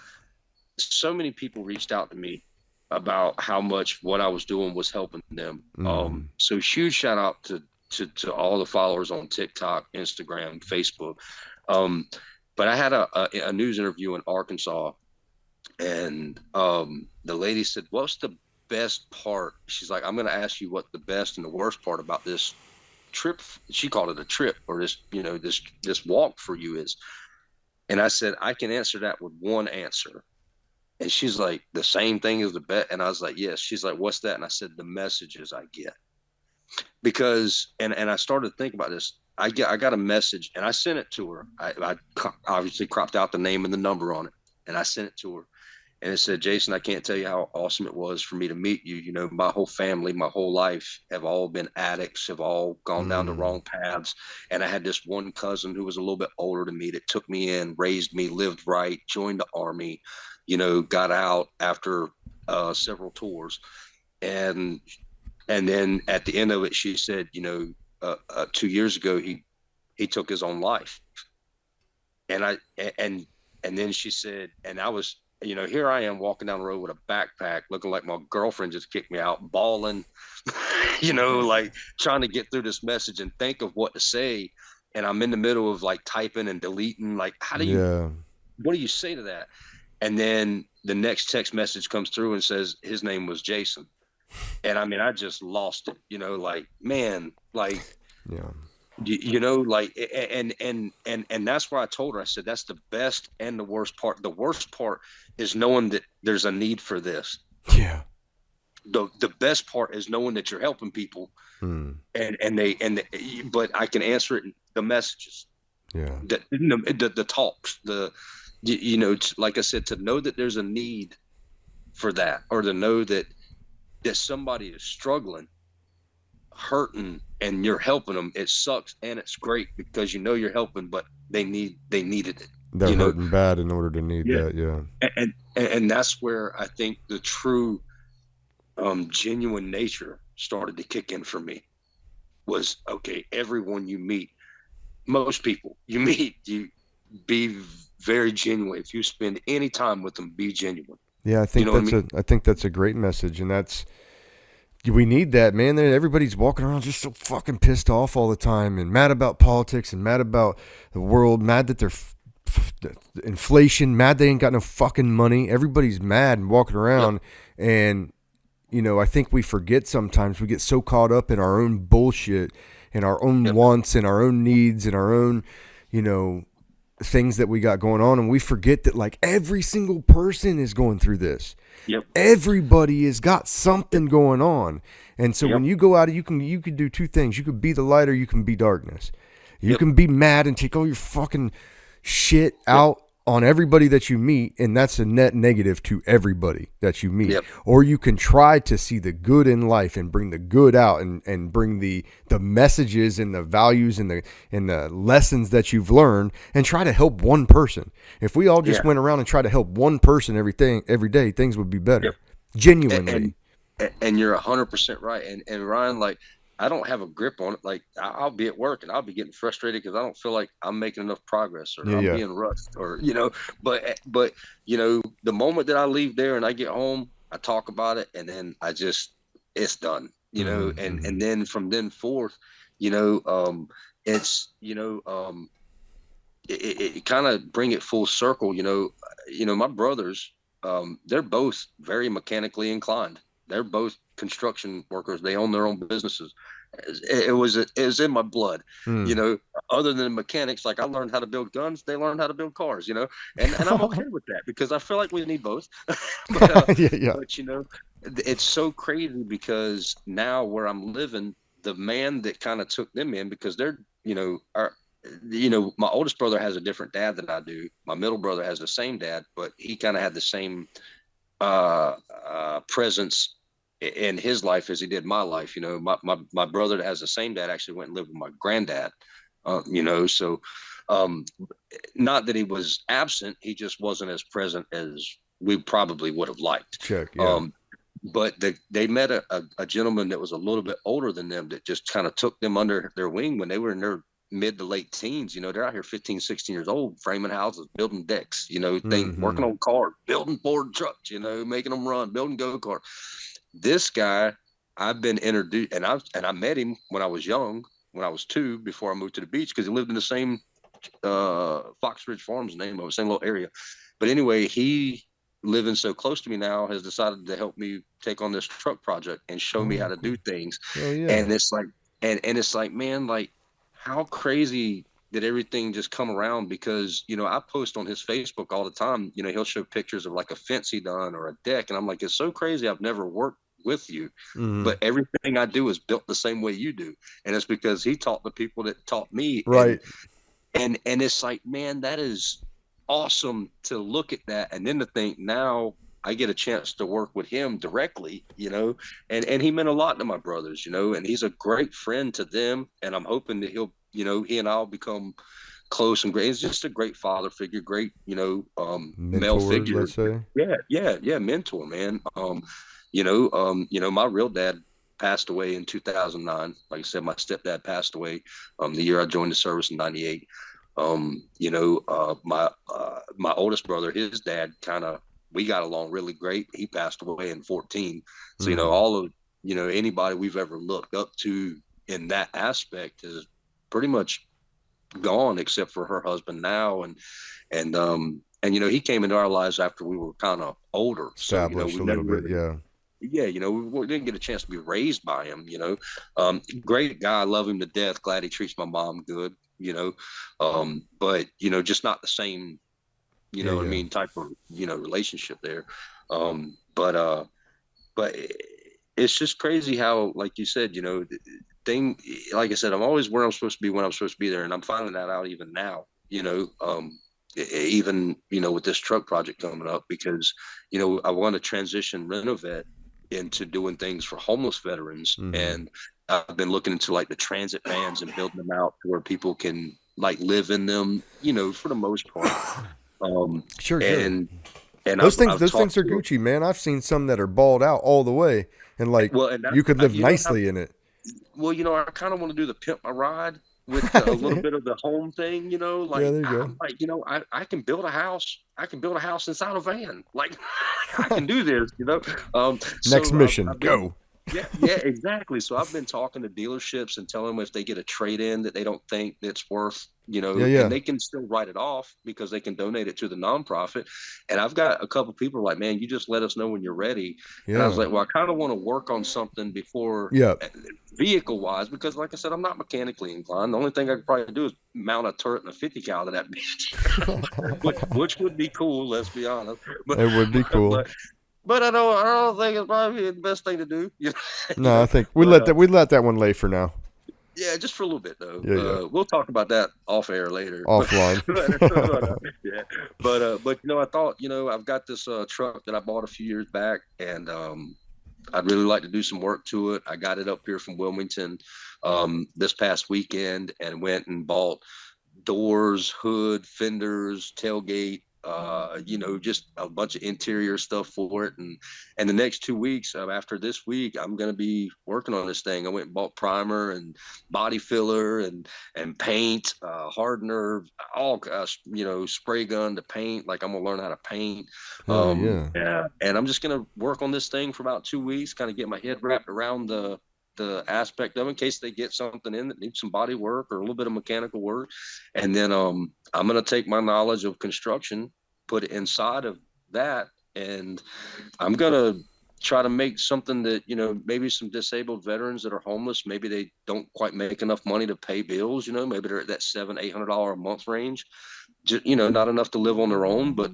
So many people reached out to me about how much what I was doing was helping them. So huge shout out to all the followers on TikTok, Instagram, Facebook. But I had a news interview in Arkansas, and the lady said, what's the best part? She's like, I'm going to ask you what the best and the worst part about this trip, she called it a trip, or this, this walk for you is. And I said, I can answer that with one answer. And she's like, the same thing as the bet. And I was like, yes. She's like, what's that? And I said, the messages I get. Because, and I started to think about this. I got a message and I sent it to her. I obviously cropped out the name and the number on it, and I sent it to her. And it said, Jason, I can't tell you how awesome it was for me to meet you. My whole family, my whole life have all been addicts, have all gone down the wrong paths. And I had this one cousin who was a little bit older than me that took me in, raised me, lived right, joined the Army, got out after several tours. And then at the end of it, she said, 2 years ago, he took his own life. And then she said, and I was, here I am walking down the road with a backpack, looking like my girlfriend just kicked me out, bawling, like trying to get through this message and think of what to say. And I'm in the middle of like typing and deleting, like, what do you say to that? And then the next text message comes through and says his name was Jason. And I mean, I just lost it, like, man, like, like, and that's where I told her, I said, that's the best and the worst part. The worst part is knowing that there's a need for this. Yeah. The best part is knowing that you're helping people, but I can answer it in the messages, the talks, like I said, to know that there's a need for that, or to know that somebody is struggling, hurting, and you're helping them. It sucks and it's great because you're helping, but they needed it. They're hurting bad in order to need that. And that's where I think the true genuine nature started to kick in for me. Was, okay, everyone you meet, most people you meet, you be very genuine. If you spend any time with them, be genuine. Yeah, I think I think that's a great message, and we need that, man. Everybody's walking around just so fucking pissed off all the time, and mad about politics, and mad about the world, mad that they're the inflation, mad they ain't got no fucking money. Everybody's mad and walking around. Yep. And, you know, I think we forget sometimes, we get so caught up in our own bullshit and our own yep. wants and our own needs and our own, you know, things that we got going on. And we forget that like every single person is going through this. Yep. Everybody has got something going on. And so yep. when you go out, you can do two things. You could be the light or you can be darkness. You yep. can be mad and take all your fucking shit out on everybody that you meet, and that's a net negative to everybody that you meet. Yep. Or you can try to see the good in life and bring the good out and bring the messages and the values and the lessons that you've learned and try to help one person. If we all just went around and tried to help one person every day, things would be better. Yep. Genuinely. And you're 100% right. And Ryan, like, I don't have a grip on it. Like, I'll be at work and I'll be getting frustrated because I don't feel like I'm making enough progress or I'm being rushed or, you know, but, you know, the moment that I leave there and I get home, I talk about it and then it's done, you know, mm-hmm. and then from then forth, you know, it's, you know, it kind of bring it full circle, you know, my brothers, they're both very mechanically inclined. They're both construction workers. They own their own businesses. It was in my blood, you know, other than mechanics. Like I learned how to build guns. They learned how to build cars, you know, and I'm okay with that because I feel like we need both. But you know, it's so crazy because now where I'm living, the man that kind of took them in because they're, you know, my oldest brother has a different dad than I do. My middle brother has the same dad, but he kind of had the same presence in his life as he did my life. You know, my brother that has the same dad actually went and lived with my granddad, you know, so not that he was absent, he just wasn't as present as we probably would have liked. Check, yeah. But they met a gentleman that was a little bit older than them that just kind of took them under their wing when they were in their mid to late teens. You know, they're out here 15, 16 years old, framing houses, building decks, you know, working on cars, building Ford trucks, you know, making them run, building go-kart. This guy, I've been introduced, and I met him when I was young, when I was 2, before I moved to the beach, because he lived in the same Fox Ridge Farms name of the same little area. But anyway, he living so close to me now has decided to help me take on this truck project and show me how to do things. Oh, yeah. And it's like, and it's like, man, like how crazy did everything just come around? Because, you know, I post on his Facebook all the time, you know, he'll show pictures of like a fence he done or a deck. And I'm like, it's so crazy. I've never worked with you, but everything I do is built the same way you do. And it's because he taught the people that taught me. Right. And it's like, man, that is awesome to look at that. And then to think now I get a chance to work with him directly, you know, and he meant a lot to my brothers, you know, and he's a great friend to them. And I'm hoping that he'll, you know, he and I'll become close and great. He's just a great father figure, great, you know, mentor, male figure. Let's say. Yeah. Mentor, man. You know, my real dad passed away in 2009. Like I said, my stepdad passed away the year I joined the service in 98. You know, my oldest brother, his dad we got along really great. He passed away in 2014. So, you know, all of, you know, anybody we've ever looked up to in that aspect is pretty much gone except for her husband now. And you know, he came into our lives after we were kind of older. Established, so, you know, a little bit. Yeah. Yeah, you know, we didn't get a chance to be raised by him, you know. Great guy, I love him to death. Glad he treats my mom good, you know. But, you know, just not the same, you know what I mean, type of, you know, relationship there. But it's just crazy how, like you said, you know, like I said, I'm always where I'm supposed to be when I'm supposed to be there. And I'm finding that out even now, you know, even, you know, with this truck project coming up, because, you know, I want to transition Renovet into doing things for homeless veterans. And I've been looking into like the transit vans and building them out to where people can like live in them, you know, for the most part. Sure. And those things are Gucci, man. I've seen some that are balled out all the way, and like, you could live nicely in it. Well, you know, I kind of want to do the pimp my ride with a little bit of the home thing, you know, like, there you go. I'm like, you know, I can build a house. I can build a house inside a van. Like, I can do this, you know. Next mission, go. Yeah, exactly. So I've been talking to dealerships and telling them if they get a trade in that they don't think that's worth, Yeah, and yeah, they can still write it off because they can donate it to the nonprofit. And I've got a couple people like, man, you just let us know when you're ready. And I was yeah, like, well, I kind of want to work on something before yeah. vehicle wise, because like I said, I'm not mechanically inclined. The only thing I could probably do is mount a turret and a 50 cal to that bitch, which would be cool. Let's be honest. But, It would be cool. but, but I don't think it's probably the best thing to do, you No, know. I think But we let that one lay for now. yeah, just for a little bit though. Yeah, yeah. We'll talk about that off air later. But Offline. yeah, but I thought I've got this truck that I bought a few years back, and I'd really like to do some work to it. I got it up here from Wilmington this past weekend and went and bought doors, hood, fenders, tailgate, just a bunch of interior stuff for it. And the next 2 weeks after this week, I'm going to be working on this thing. I went and bought primer and body filler and paint, hardener, all, spray gun to paint. Like I'm going to learn how to paint. Hell yeah. Yeah. And I'm just going to work on this thing for about 2 weeks, kind of get my head wrapped around the aspect of it in case they get something in that needs some body work or a little bit of mechanical work. And then I'm going to take my knowledge of construction, put it inside of that, and I'm going to try to make something that, maybe some disabled veterans that are homeless, maybe they don't quite make enough money to pay bills, maybe they're at that $700-800 a month range, just, not enough to live on their own, but,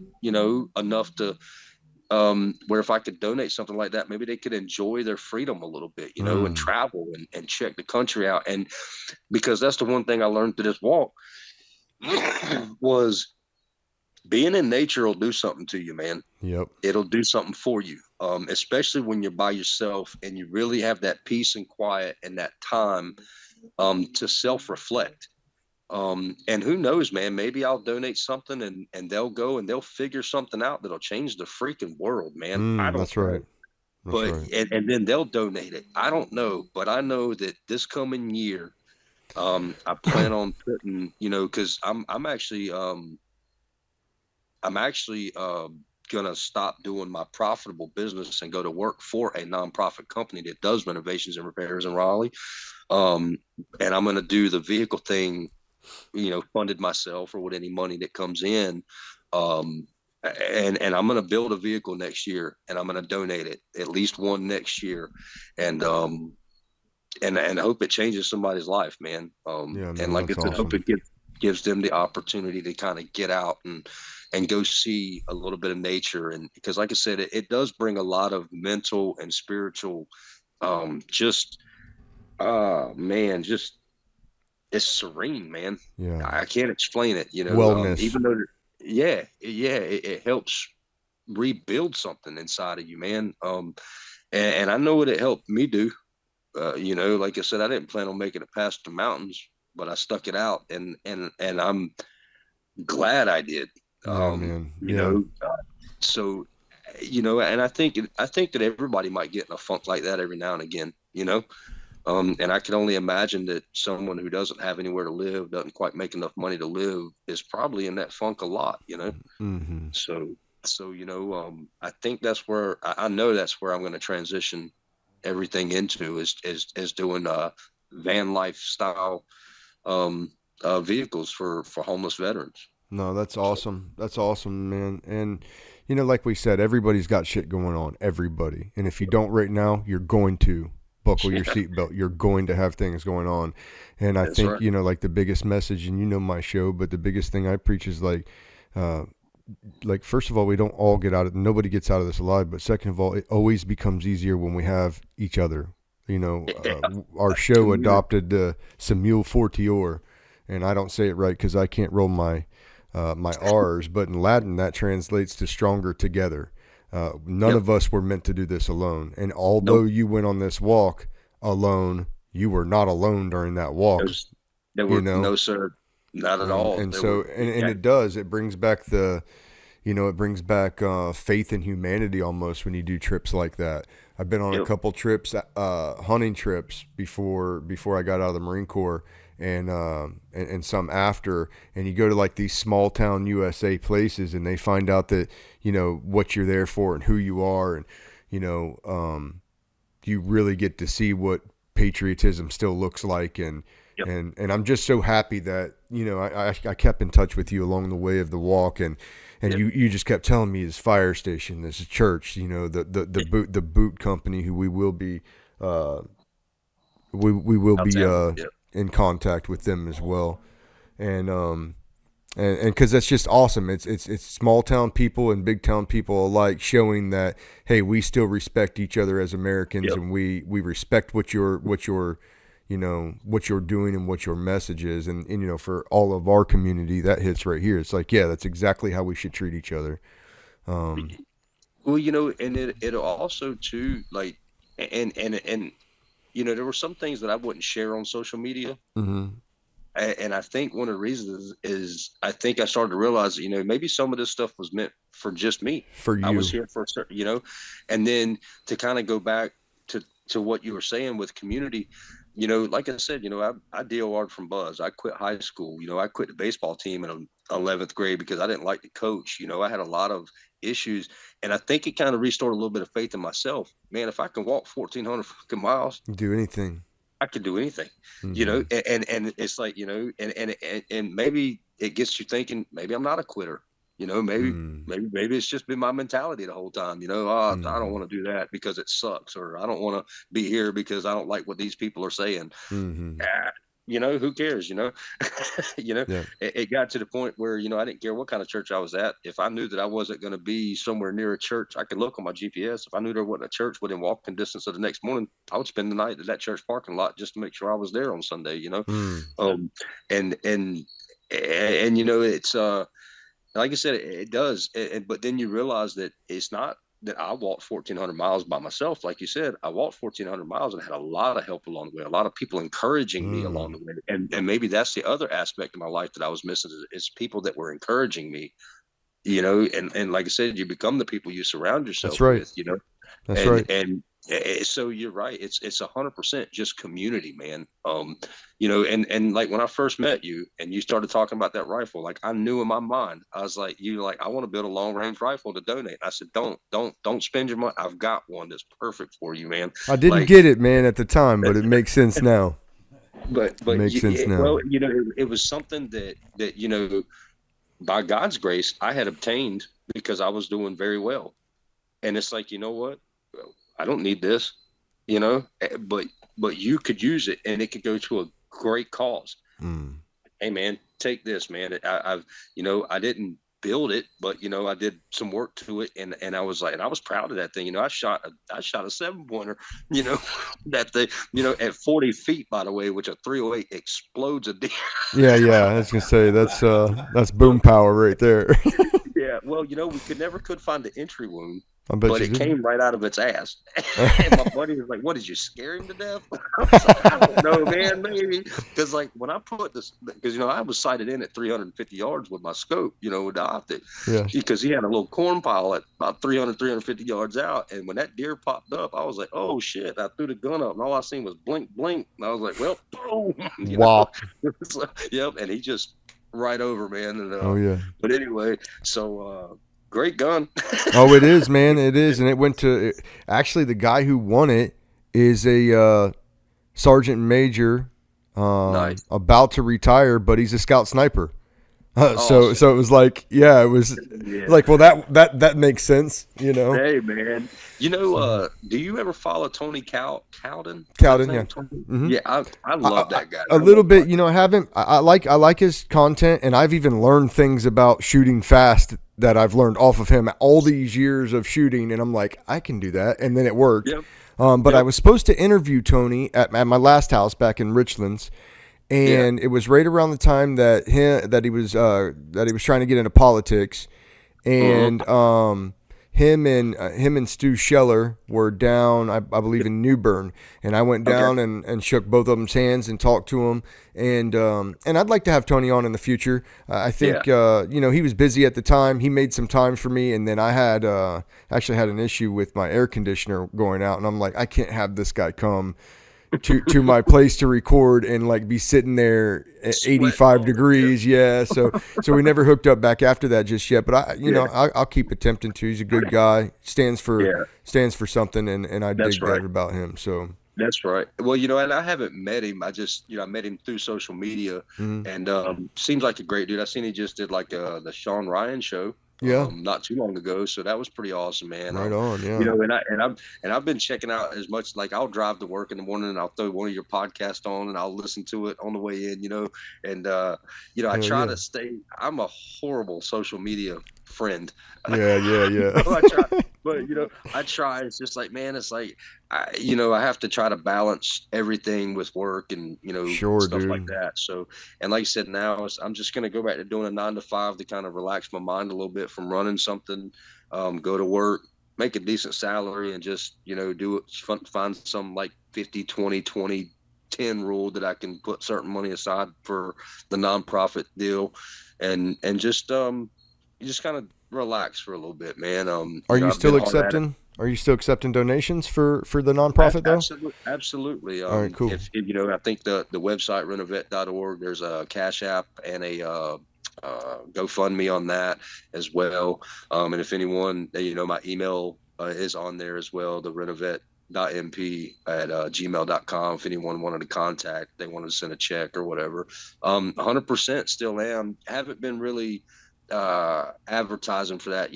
enough to where if I could donate something like that, maybe they could enjoy their freedom a little bit, and travel and check the country out. And because that's the one thing I learned through this walk was being in nature will do something to you, man. Yep. It'll do something for you, especially when you're by yourself and you really have that peace and quiet and that time to self-reflect. And who knows, man, maybe I'll donate something and they'll go and they'll figure something out that'll change the freaking world, man. I don't That's know. right. That's But right. and then they'll donate it. I don't know, but I know that this coming year, I plan on putting, because I'm actually gonna stop doing my profitable business and go to work for a nonprofit company that does renovations and repairs in Raleigh. And I'm gonna do the vehicle thing, funded myself or with any money that comes in. Um, and I'm going to build a vehicle next year and I'm going to donate it, at least one next year. And I hope it changes somebody's life, man. Yeah, And man, like I that's said, hope awesome. it gives them the opportunity to kind of get out and go see a little bit of nature. And because like I said, it does bring a lot of mental and spiritual, just, man, just, it's serene, man. Yeah. I can't explain it, Wellness. even though, it helps rebuild something inside of you, man. And I know what it helped me do. Like I said, I didn't plan on making it past the mountains, but I stuck it out, and I'm glad I did. Yeah, man. Yeah. So, and I think that everybody might get in a funk like that every now and again, and I can only imagine that someone who doesn't have anywhere to live, doesn't quite make enough money to live, is probably in that funk a lot. Mm-hmm. So, I think that's where I know that's where I'm going to transition everything into is doing van lifestyle vehicles for homeless veterans. No, that's awesome. That's awesome, man. And like we said, everybody's got shit going on. Everybody. And if you don't right now, you're going to buckle your seatbelt. You're going to have things going on. And I That's think, right. like the biggest message, and my show, but the biggest thing I preach is first of all, we don't all get out of, nobody gets out of this alive. But second of all, it always becomes easier when we have each other. Our show adopted the Samuel Fortior, and I don't say it right because I can't roll my R's, but in Latin that translates to stronger together. None of us were meant to do this alone. And although Nope. you went on this walk alone, you were not alone during that walk. There You were know, no, sir, not at and all. and There so were and it brings back faith and humanity almost when you do trips like that. I've been on a yep, couple trips, hunting trips before I got out of the Marine Corps, and some after, and you go to like these small town USA places, and they find out that what you're there for and who you are, and you know you really get to see what patriotism still looks like. And I'm just so happy that, you know, I kept in touch with you along the way of the walk, and you just kept telling me this fire station, this church, you know, the boot company, who we will be we will be in contact with them as well. And because that's just awesome. It's small town people and big town people alike, showing that, hey, we still respect each other as Americans, and we respect what you're you know, what you're doing and what your message is. And you know, for all of our community, that hits right here. It's like, yeah, that's exactly how we should treat each other. Well, you know, and it'll also too, like, and you know, there were some things that I wouldn't share on social media. Mm-hmm. And I think one of the reasons is I think I started to realize, you know, maybe some of this stuff was meant for just me. For you. I was here for a certain, you know, and then to kind of go back to what you were saying with community, you know, like I said, you know, I DOR'd from Buzz. I quit high school. You know, I quit the baseball team in 11th grade because I didn't like the coach. You know, I had a lot of issues, and I think it kind of restored a little bit of faith in myself. Man, if I can walk 1,400 fucking miles, do anything. I could do anything, you know, and it's like, you know, and maybe it gets you thinking, maybe I'm not a quitter, you know, maybe it's just been my mentality the whole time, you know, I don't want to do that because it sucks, or I don't want to be here because I don't like what these people are saying. You know, who cares, you know? You know, it got to the point where, you know, I didn't care what kind of church I was at. If I knew that I wasn't going to be somewhere near a church, I could look on my GPS. If I knew there wasn't a church within walking distance of the next morning, I would spend the night at that church parking lot just to make sure I was there on Sunday, you know? And you know, it's, like I said, it does. But then you realize that it's not that I walked 1,400 miles by myself. Like you said, I walked 1,400 miles and had a lot of help along the way, a lot of people encouraging me along the way. And maybe that's the other aspect of my life that I was missing, is people that were encouraging me, you know, and like I said, you become the people you surround yourself with, you know. That's right. And so you're right. It's 100% just community, man. You know, and like when I first met you and you started talking about that rifle, like I knew in my mind, I was like, I want to build a long range rifle to donate. I said, don't spend your money. I've got one that's perfect for you, man. I didn't get it, man, at the time, but it makes sense now. But it makes sense now. Well, you know, it was something that, you know, by God's grace, I had obtained because I was doing very well. And it's like, you know what? I don't need this, you know, but you could use it and it could go to a great cause. Hey man, take this, man. I've, you know, I didn't build it, but you know, I did some work to it, and I was like, and I was proud of that thing. You know, I shot a 7-pointer, you know, that thing, you know, at 40 feet, by the way, which a 308 explodes a deer. Yeah. I was gonna say that's boom power right there. Yeah. Well, you know, we could find the entry wound. But it came right out of its ass. And my buddy was like, what, did you scare him to death? I was like, I don't know, man, maybe. Because like when I put this, because, you know, I was sighted in at 350 yards with my scope, you know, with the optic. Yeah. Because he had a little corn pile at about 350 yards out. And when that deer popped up, I was like, oh shit. I threw the gun up and all I seen was blink, blink. And I was like, well, boom. Wow. So, yep. And he just right over, man. And, But anyway, so, great gun. Oh, it is, man. It is. And it went to, actually, the guy who won it is a sergeant major nice. About to retire, but he's a scout sniper. So it was like, it was like, well, that makes sense, you know. Hey, man. You know, do you ever follow Tony Cowden? Cowden, yeah. Mm-hmm. Yeah, I love that guy. A little bit, you know. I haven't. I like his content, and I've even learned things about shooting fast that I've learned off of him all these years of shooting, and I'm like, I can do that, and then it worked. Yep. But I was supposed to interview Tony at my last house back in Richlands. And it was right around the time that he was trying to get into politics, and him and Stu Scheller were down, I believe, in New Bern, and I went down and shook both of them's hands and talked to them, and I'd like to have Tony on in the future. I think you know, he was busy at the time. He made some time for me, and then I had actually had an issue with my air conditioner going out, and I'm like, I can't have this guy come. to my place to record and like be sitting there at 85 degrees. Yeah. So we never hooked up back after that just yet. But I'll keep attempting to. He's a good guy. Stands for something, and I dig that about him. So. That's right. Well, and I haven't met him. I just, I met him through social media, and seems like a great dude. I seen he just did like the Sean Ryan show. Yeah. Not too long ago, so that was pretty awesome, man. Right on, yeah. And I've been checking out as much. Like I'll drive to work in the morning and I'll throw one of your podcasts on and I'll listen to it on the way in. And I try to stay. I'm a horrible social media friend. Yeah. I try, but I try. It's just like, man, it's like I have to try to balance everything with work and stuff like that. So, and like I said, now I'm just gonna go back to doing a 9 to 5 to kind of relax my mind a little bit from running something. Go to work, make a decent salary, and just do it. Find some like 50-20-20-10 rule that I can put certain money aside for the nonprofit deal, and just kind of relax for a little bit, man. Are you still accepting? Are you still accepting donations for the nonprofit though? Absolutely. All right, cool. If I think the website renovet.org, there's a Cash App and a GoFundMe on that as well. And if anyone, my email is on there as well, the renovet.mp at gmail.com. If anyone wanted to contact, they wanted to send a check or whatever. 100% still am. Haven't been really advertising for that,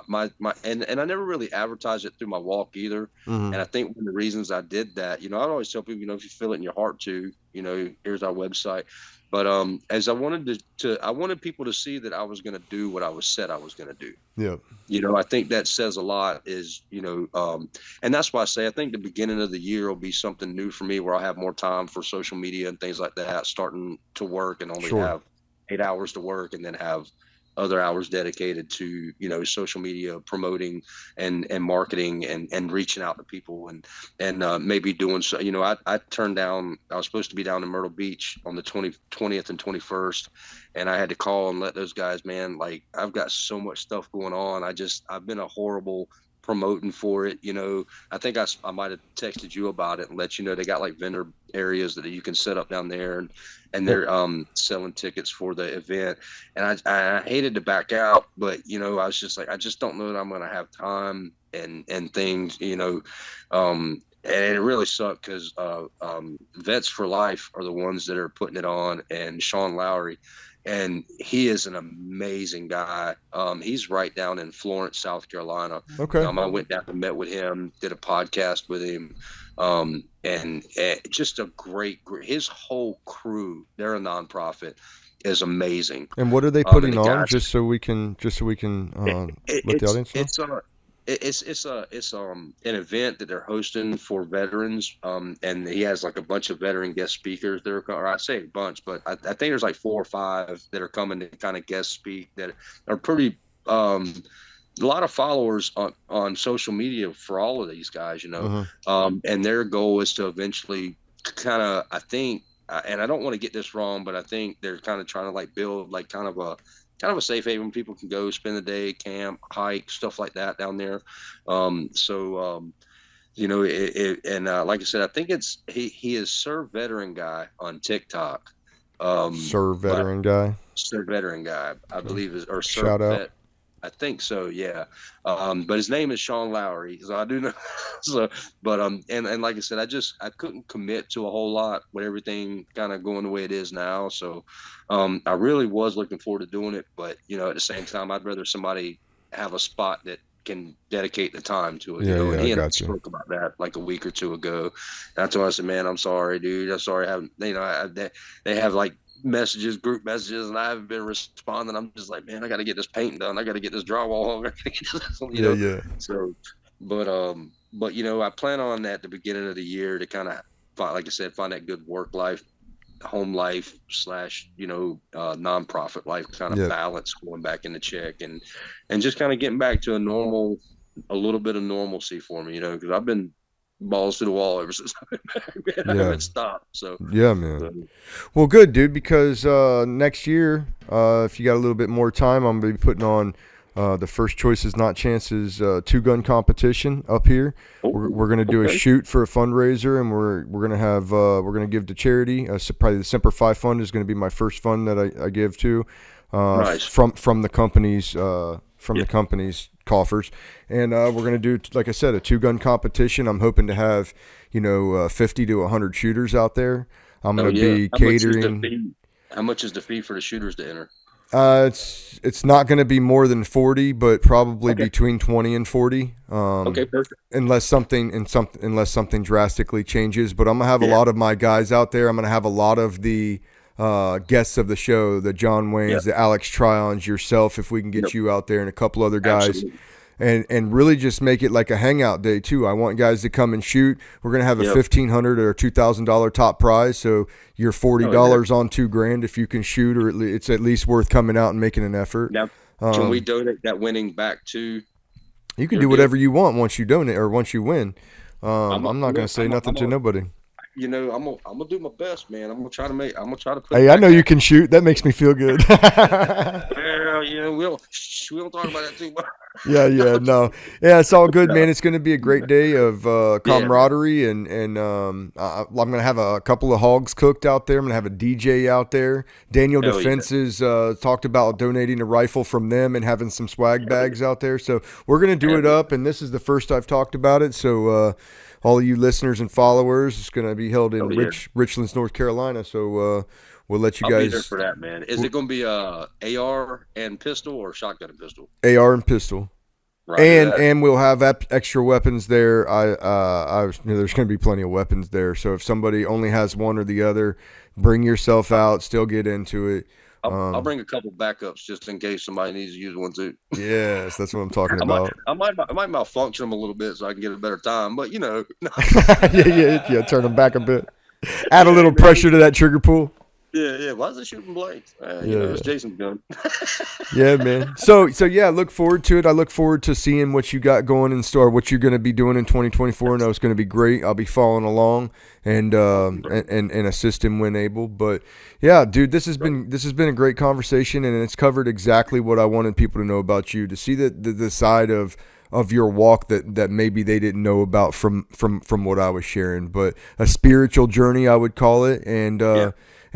my and I never really advertised it through my walk either. And I think one of the reasons I did that, I always tell people, if you feel it in your heart to, here's our website. But as I wanted I wanted people to see that I was going to do what I said I was going to do. Yeah. I think that says a lot is, and that's why I say I think the beginning of the year will be something new for me where I'll have more time for social media and things like that, starting to work and only have 8 hours to work and then have other hours dedicated to, social media promoting and marketing and reaching out to people and maybe doing so. I turned down, I was supposed to be down in Myrtle Beach on the 20th and 21st. And I had to call and let those guys, man, like I've got so much stuff going on. I've been a horrible promoting for it. I think I might have texted you about it and let you know they got like vendor areas that you can set up down there and they're selling tickets for the event. And I hated to back out, but I was just like, I just don't know that I'm going to have time and things, and it really sucked because Vets for Life are the ones that are putting it on, and Sean Lowry. And he is an amazing guy. He's right down in Florence, South Carolina. Okay. I went down and met with him, did a podcast with him, and just a great. His whole crew, they're a nonprofit, is amazing. And what are they putting on? Just so we can let the audience know. It's an event that they're hosting for veterans, and he has like a bunch of veteran guest speakers that are, or I say a bunch, but I think there's like 4 or 5 that are coming to kind of guest speak that are pretty a lot of followers on social media for all of these guys, and their goal is to eventually kind of, I think, and I don't want to get this wrong, but I think they're kind of trying to like build like kind of a safe haven. People can go spend the day, camp, hike, stuff like that down there. And like I said, I think he is Sir Veteran Guy on TikTok. Sir Veteran Guy, I believe is, or Sir Shout Vet. out. I think so, yeah. But his name is Sean Lowry, so I do know. So, but and like I said, I couldn't commit to a whole lot with everything kind of going the way it is now. So, I really was looking forward to doing it, but at the same time, I'd rather somebody have a spot that can dedicate the time to it. And he and I spoke about that like a week or 2 ago. And I told him, I said, man, I'm sorry, dude. I'm sorry. They have like group messages, and I haven't been responding. I'm just like, man, I got to get this paint done. I got to get this drywall hung. Yeah. So, but I plan on at the beginning of the year to kind of, like I said, find that good work life, home life / nonprofit life kind of balance, going back into check and just kind of getting back to a little bit of normalcy for me, because I've been balls to the wall ever since I've been back, man. I haven't stopped. So yeah, man. Well, good, dude, because next year, if you got a little bit more time, I'm gonna be putting on The first Choice is Not Chances 2-gun competition up here. We're going to do a shoot for a fundraiser, and we're going to have we're going to give to charity. Probably the Semper Fi Fund is going to be my first fund that I give to Nice. from the company's the company's coffers, and we're going to do, like I said, a 2-gun competition. I'm hoping to have 50 to 100 shooters out there. I'm going to be catering. How much is the fee for the shooters to enter? It's not going to be more than 40, but probably between 20 and 40. Okay, perfect. Unless something drastically changes. But I'm gonna have a lot of my guys out there. I'm gonna have a lot of the guests of the show, the John Waynes, the Alex Tryons, yourself, if we can get you out there, and a couple other guys. Absolutely. And really just make it like a hangout day too. I want guys to come and shoot. We're gonna have a $1,500 or $2,000 top prize, so you're $40 on $2,000 if you can shoot, or it's at least worth coming out and making an effort. Now, can we donate that winning back to? You can do whatever you want once you donate or once you win. I'm not gonna say nothing to nobody. I'm gonna do my best, man. I'm gonna try to put. Hey, I know you can shoot. That makes me feel good. Well, we don't talk about that too much. Yeah, it's all good, man. It's going to be a great day of camaraderie, and I'm going to have a couple of hogs cooked out there. I'm going to have a DJ out there. Daniel Defenses talked about donating a rifle from them and having some swag bags out there. So we're going to do it up, and this is the first I've talked about it. So all of you listeners and followers, it's going to be held in Richlands, North Carolina. So we'll let you guys. I'll be there for that, man. Is it going to be AR and pistol or shotgun and pistol? AR and pistol. Right. And we'll have extra weapons there. There's going to be plenty of weapons there. So if somebody only has one or the other, bring yourself out. Still get into it. I'll bring a couple backups just in case somebody needs to use one too. Yes, that's what I'm talking about. I might malfunction them a little bit so I can get a better time, but yeah, turn them back a bit. Add a little pressure to that trigger pull. Yeah. Why is it shooting blanks? It's Jason's gun. Yeah, man. So yeah, look forward to it. I look forward to seeing what you got going in store, what you're going to be doing in 2024. I know it's going to be great. I'll be following along and assisting when able. But yeah, dude, this has been a great conversation, and it's covered exactly what I wanted people to know about you, to see the side of your walk that maybe they didn't know about from what I was sharing. But a spiritual journey, I would call it, and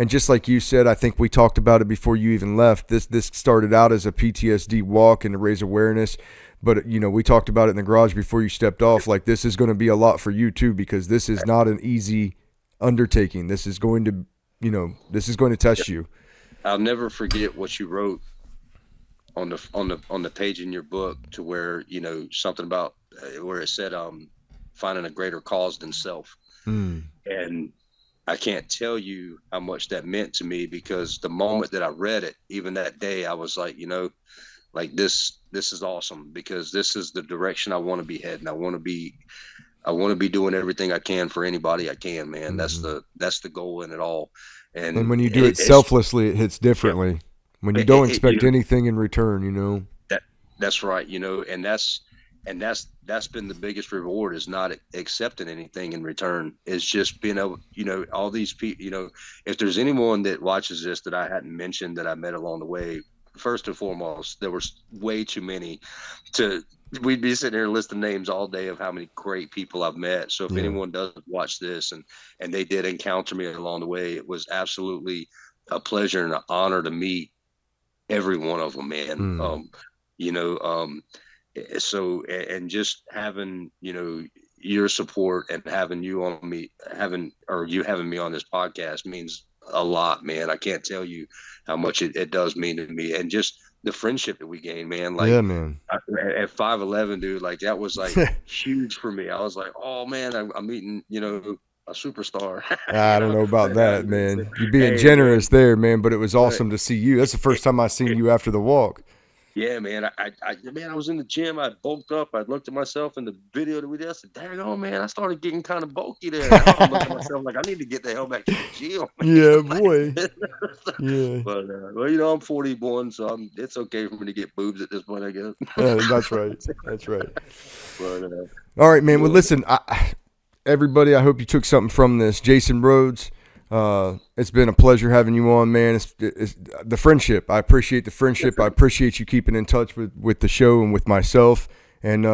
just like you said, I think we talked about it before you even left. This started out as a PTSD walk and to raise awareness, but we talked about it in the garage before you stepped off. Like, this is going to be a lot for you too, because this is not an easy undertaking. This is going to test you. I'll never forget what you wrote on the page in your book, to where something about where it said finding a greater cause than self. And I can't tell you how much that meant to me, because the moment that I read it, even that day, I was like, like this is awesome, because this is the direction I want to be heading. I want to be doing everything I can for anybody I can, man. Mm-hmm. That's the goal in it all. And when you do it selflessly, it hits differently. When you don't expect anything in return, That's right. And that's been the biggest reward, is not accepting anything in return. It's just being able, all these people, if there's anyone that watches this that I hadn't mentioned that I met along the way, first and foremost, there was way too many we'd be sitting here listing names all day of how many great people I've met. So if anyone does watch this and they did encounter me along the way, it was absolutely a pleasure and an honor to meet every one of them, man. So, and just having, your support and having you having me on this podcast means a lot, man. I can't tell you how much it does mean to me, and just the friendship that we gained, man. Like, yeah, man. At 5'11", dude, like that was like huge for me. I was like, oh man, I'm meeting, a superstar. I don't know about that, man. You're being generous there, man, but it was awesome to see you. That's the first time I seen you after the walk. Yeah, man. I was in the gym. I bulked up. I looked at myself in the video that we did. I said, dang, oh, man, I started getting kind of bulky there. Now I'm looking at myself like, I need to get the hell back to the gym. Yeah, boy. Yeah. But, I'm 41, so it's okay for me to get boobs at this point, I guess. That's right. That's right. But, all right, man. Well, listen, everybody, I hope you took something from this. Jason Rhodes, It's been a pleasure having you on, man. It's the friendship. I appreciate the friendship. I appreciate you keeping in touch with the show and with myself. And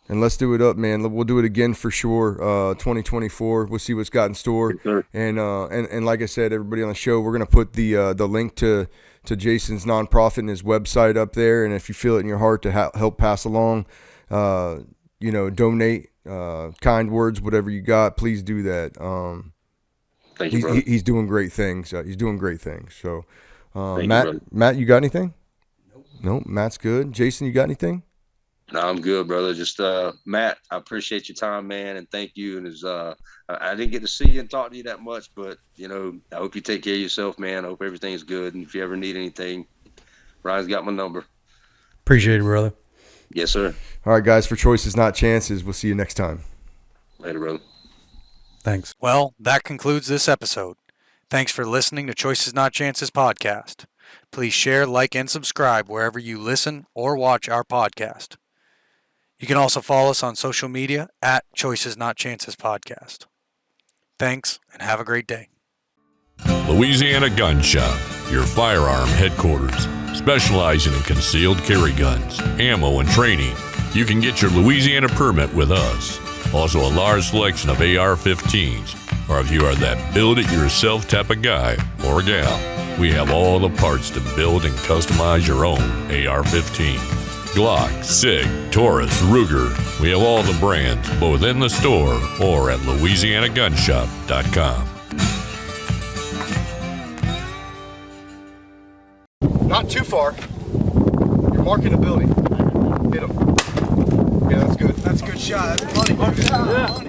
let's do it up, man. We'll do it again for sure. 2024. We'll see what's got in store. Sure. And like I said, everybody on the show, we're gonna put the link to Jason's nonprofit and his website up there. And if you feel it in your heart to help pass along, donate, kind words, whatever you got, please do that. Thank you, brother. He's doing great things. He's doing great things. So, You, Matt, you got anything? Nope. Matt's good. Jason, you got anything? No, I'm good, brother. Just Matt, I appreciate your time, man, and thank you. And I didn't get to see you and talk to you that much, but I hope you take care of yourself, man. I hope everything's good. And if you ever need anything, Ryan's got my number. Appreciate it, brother. Yes, sir. All right, guys. For Choices Not Chances, we'll see you next time. Later, brother. Thanks. Well, that concludes this episode. Thanks for listening to Choices Not Chances podcast. Please share, like, and subscribe wherever you listen or watch our podcast. You can also follow us on social media at Choices Not Chances podcast. Thanks, and have a great day. Louisiana Gun Shop, your firearm headquarters, specializing in concealed carry guns, ammo, and training. You can get your Louisiana permit with us. Also a large selection of AR-15s, or if you are that build-it-yourself type of guy or gal, we have all the parts to build and customize your own AR-15. Glock, SIG, Taurus, Ruger. We have all the brands, both in the store or at LouisianaGunShop.com. Not too far. You're marking the building. Hit him. Yeah, that's good. That's a good shot. That's money. Yeah.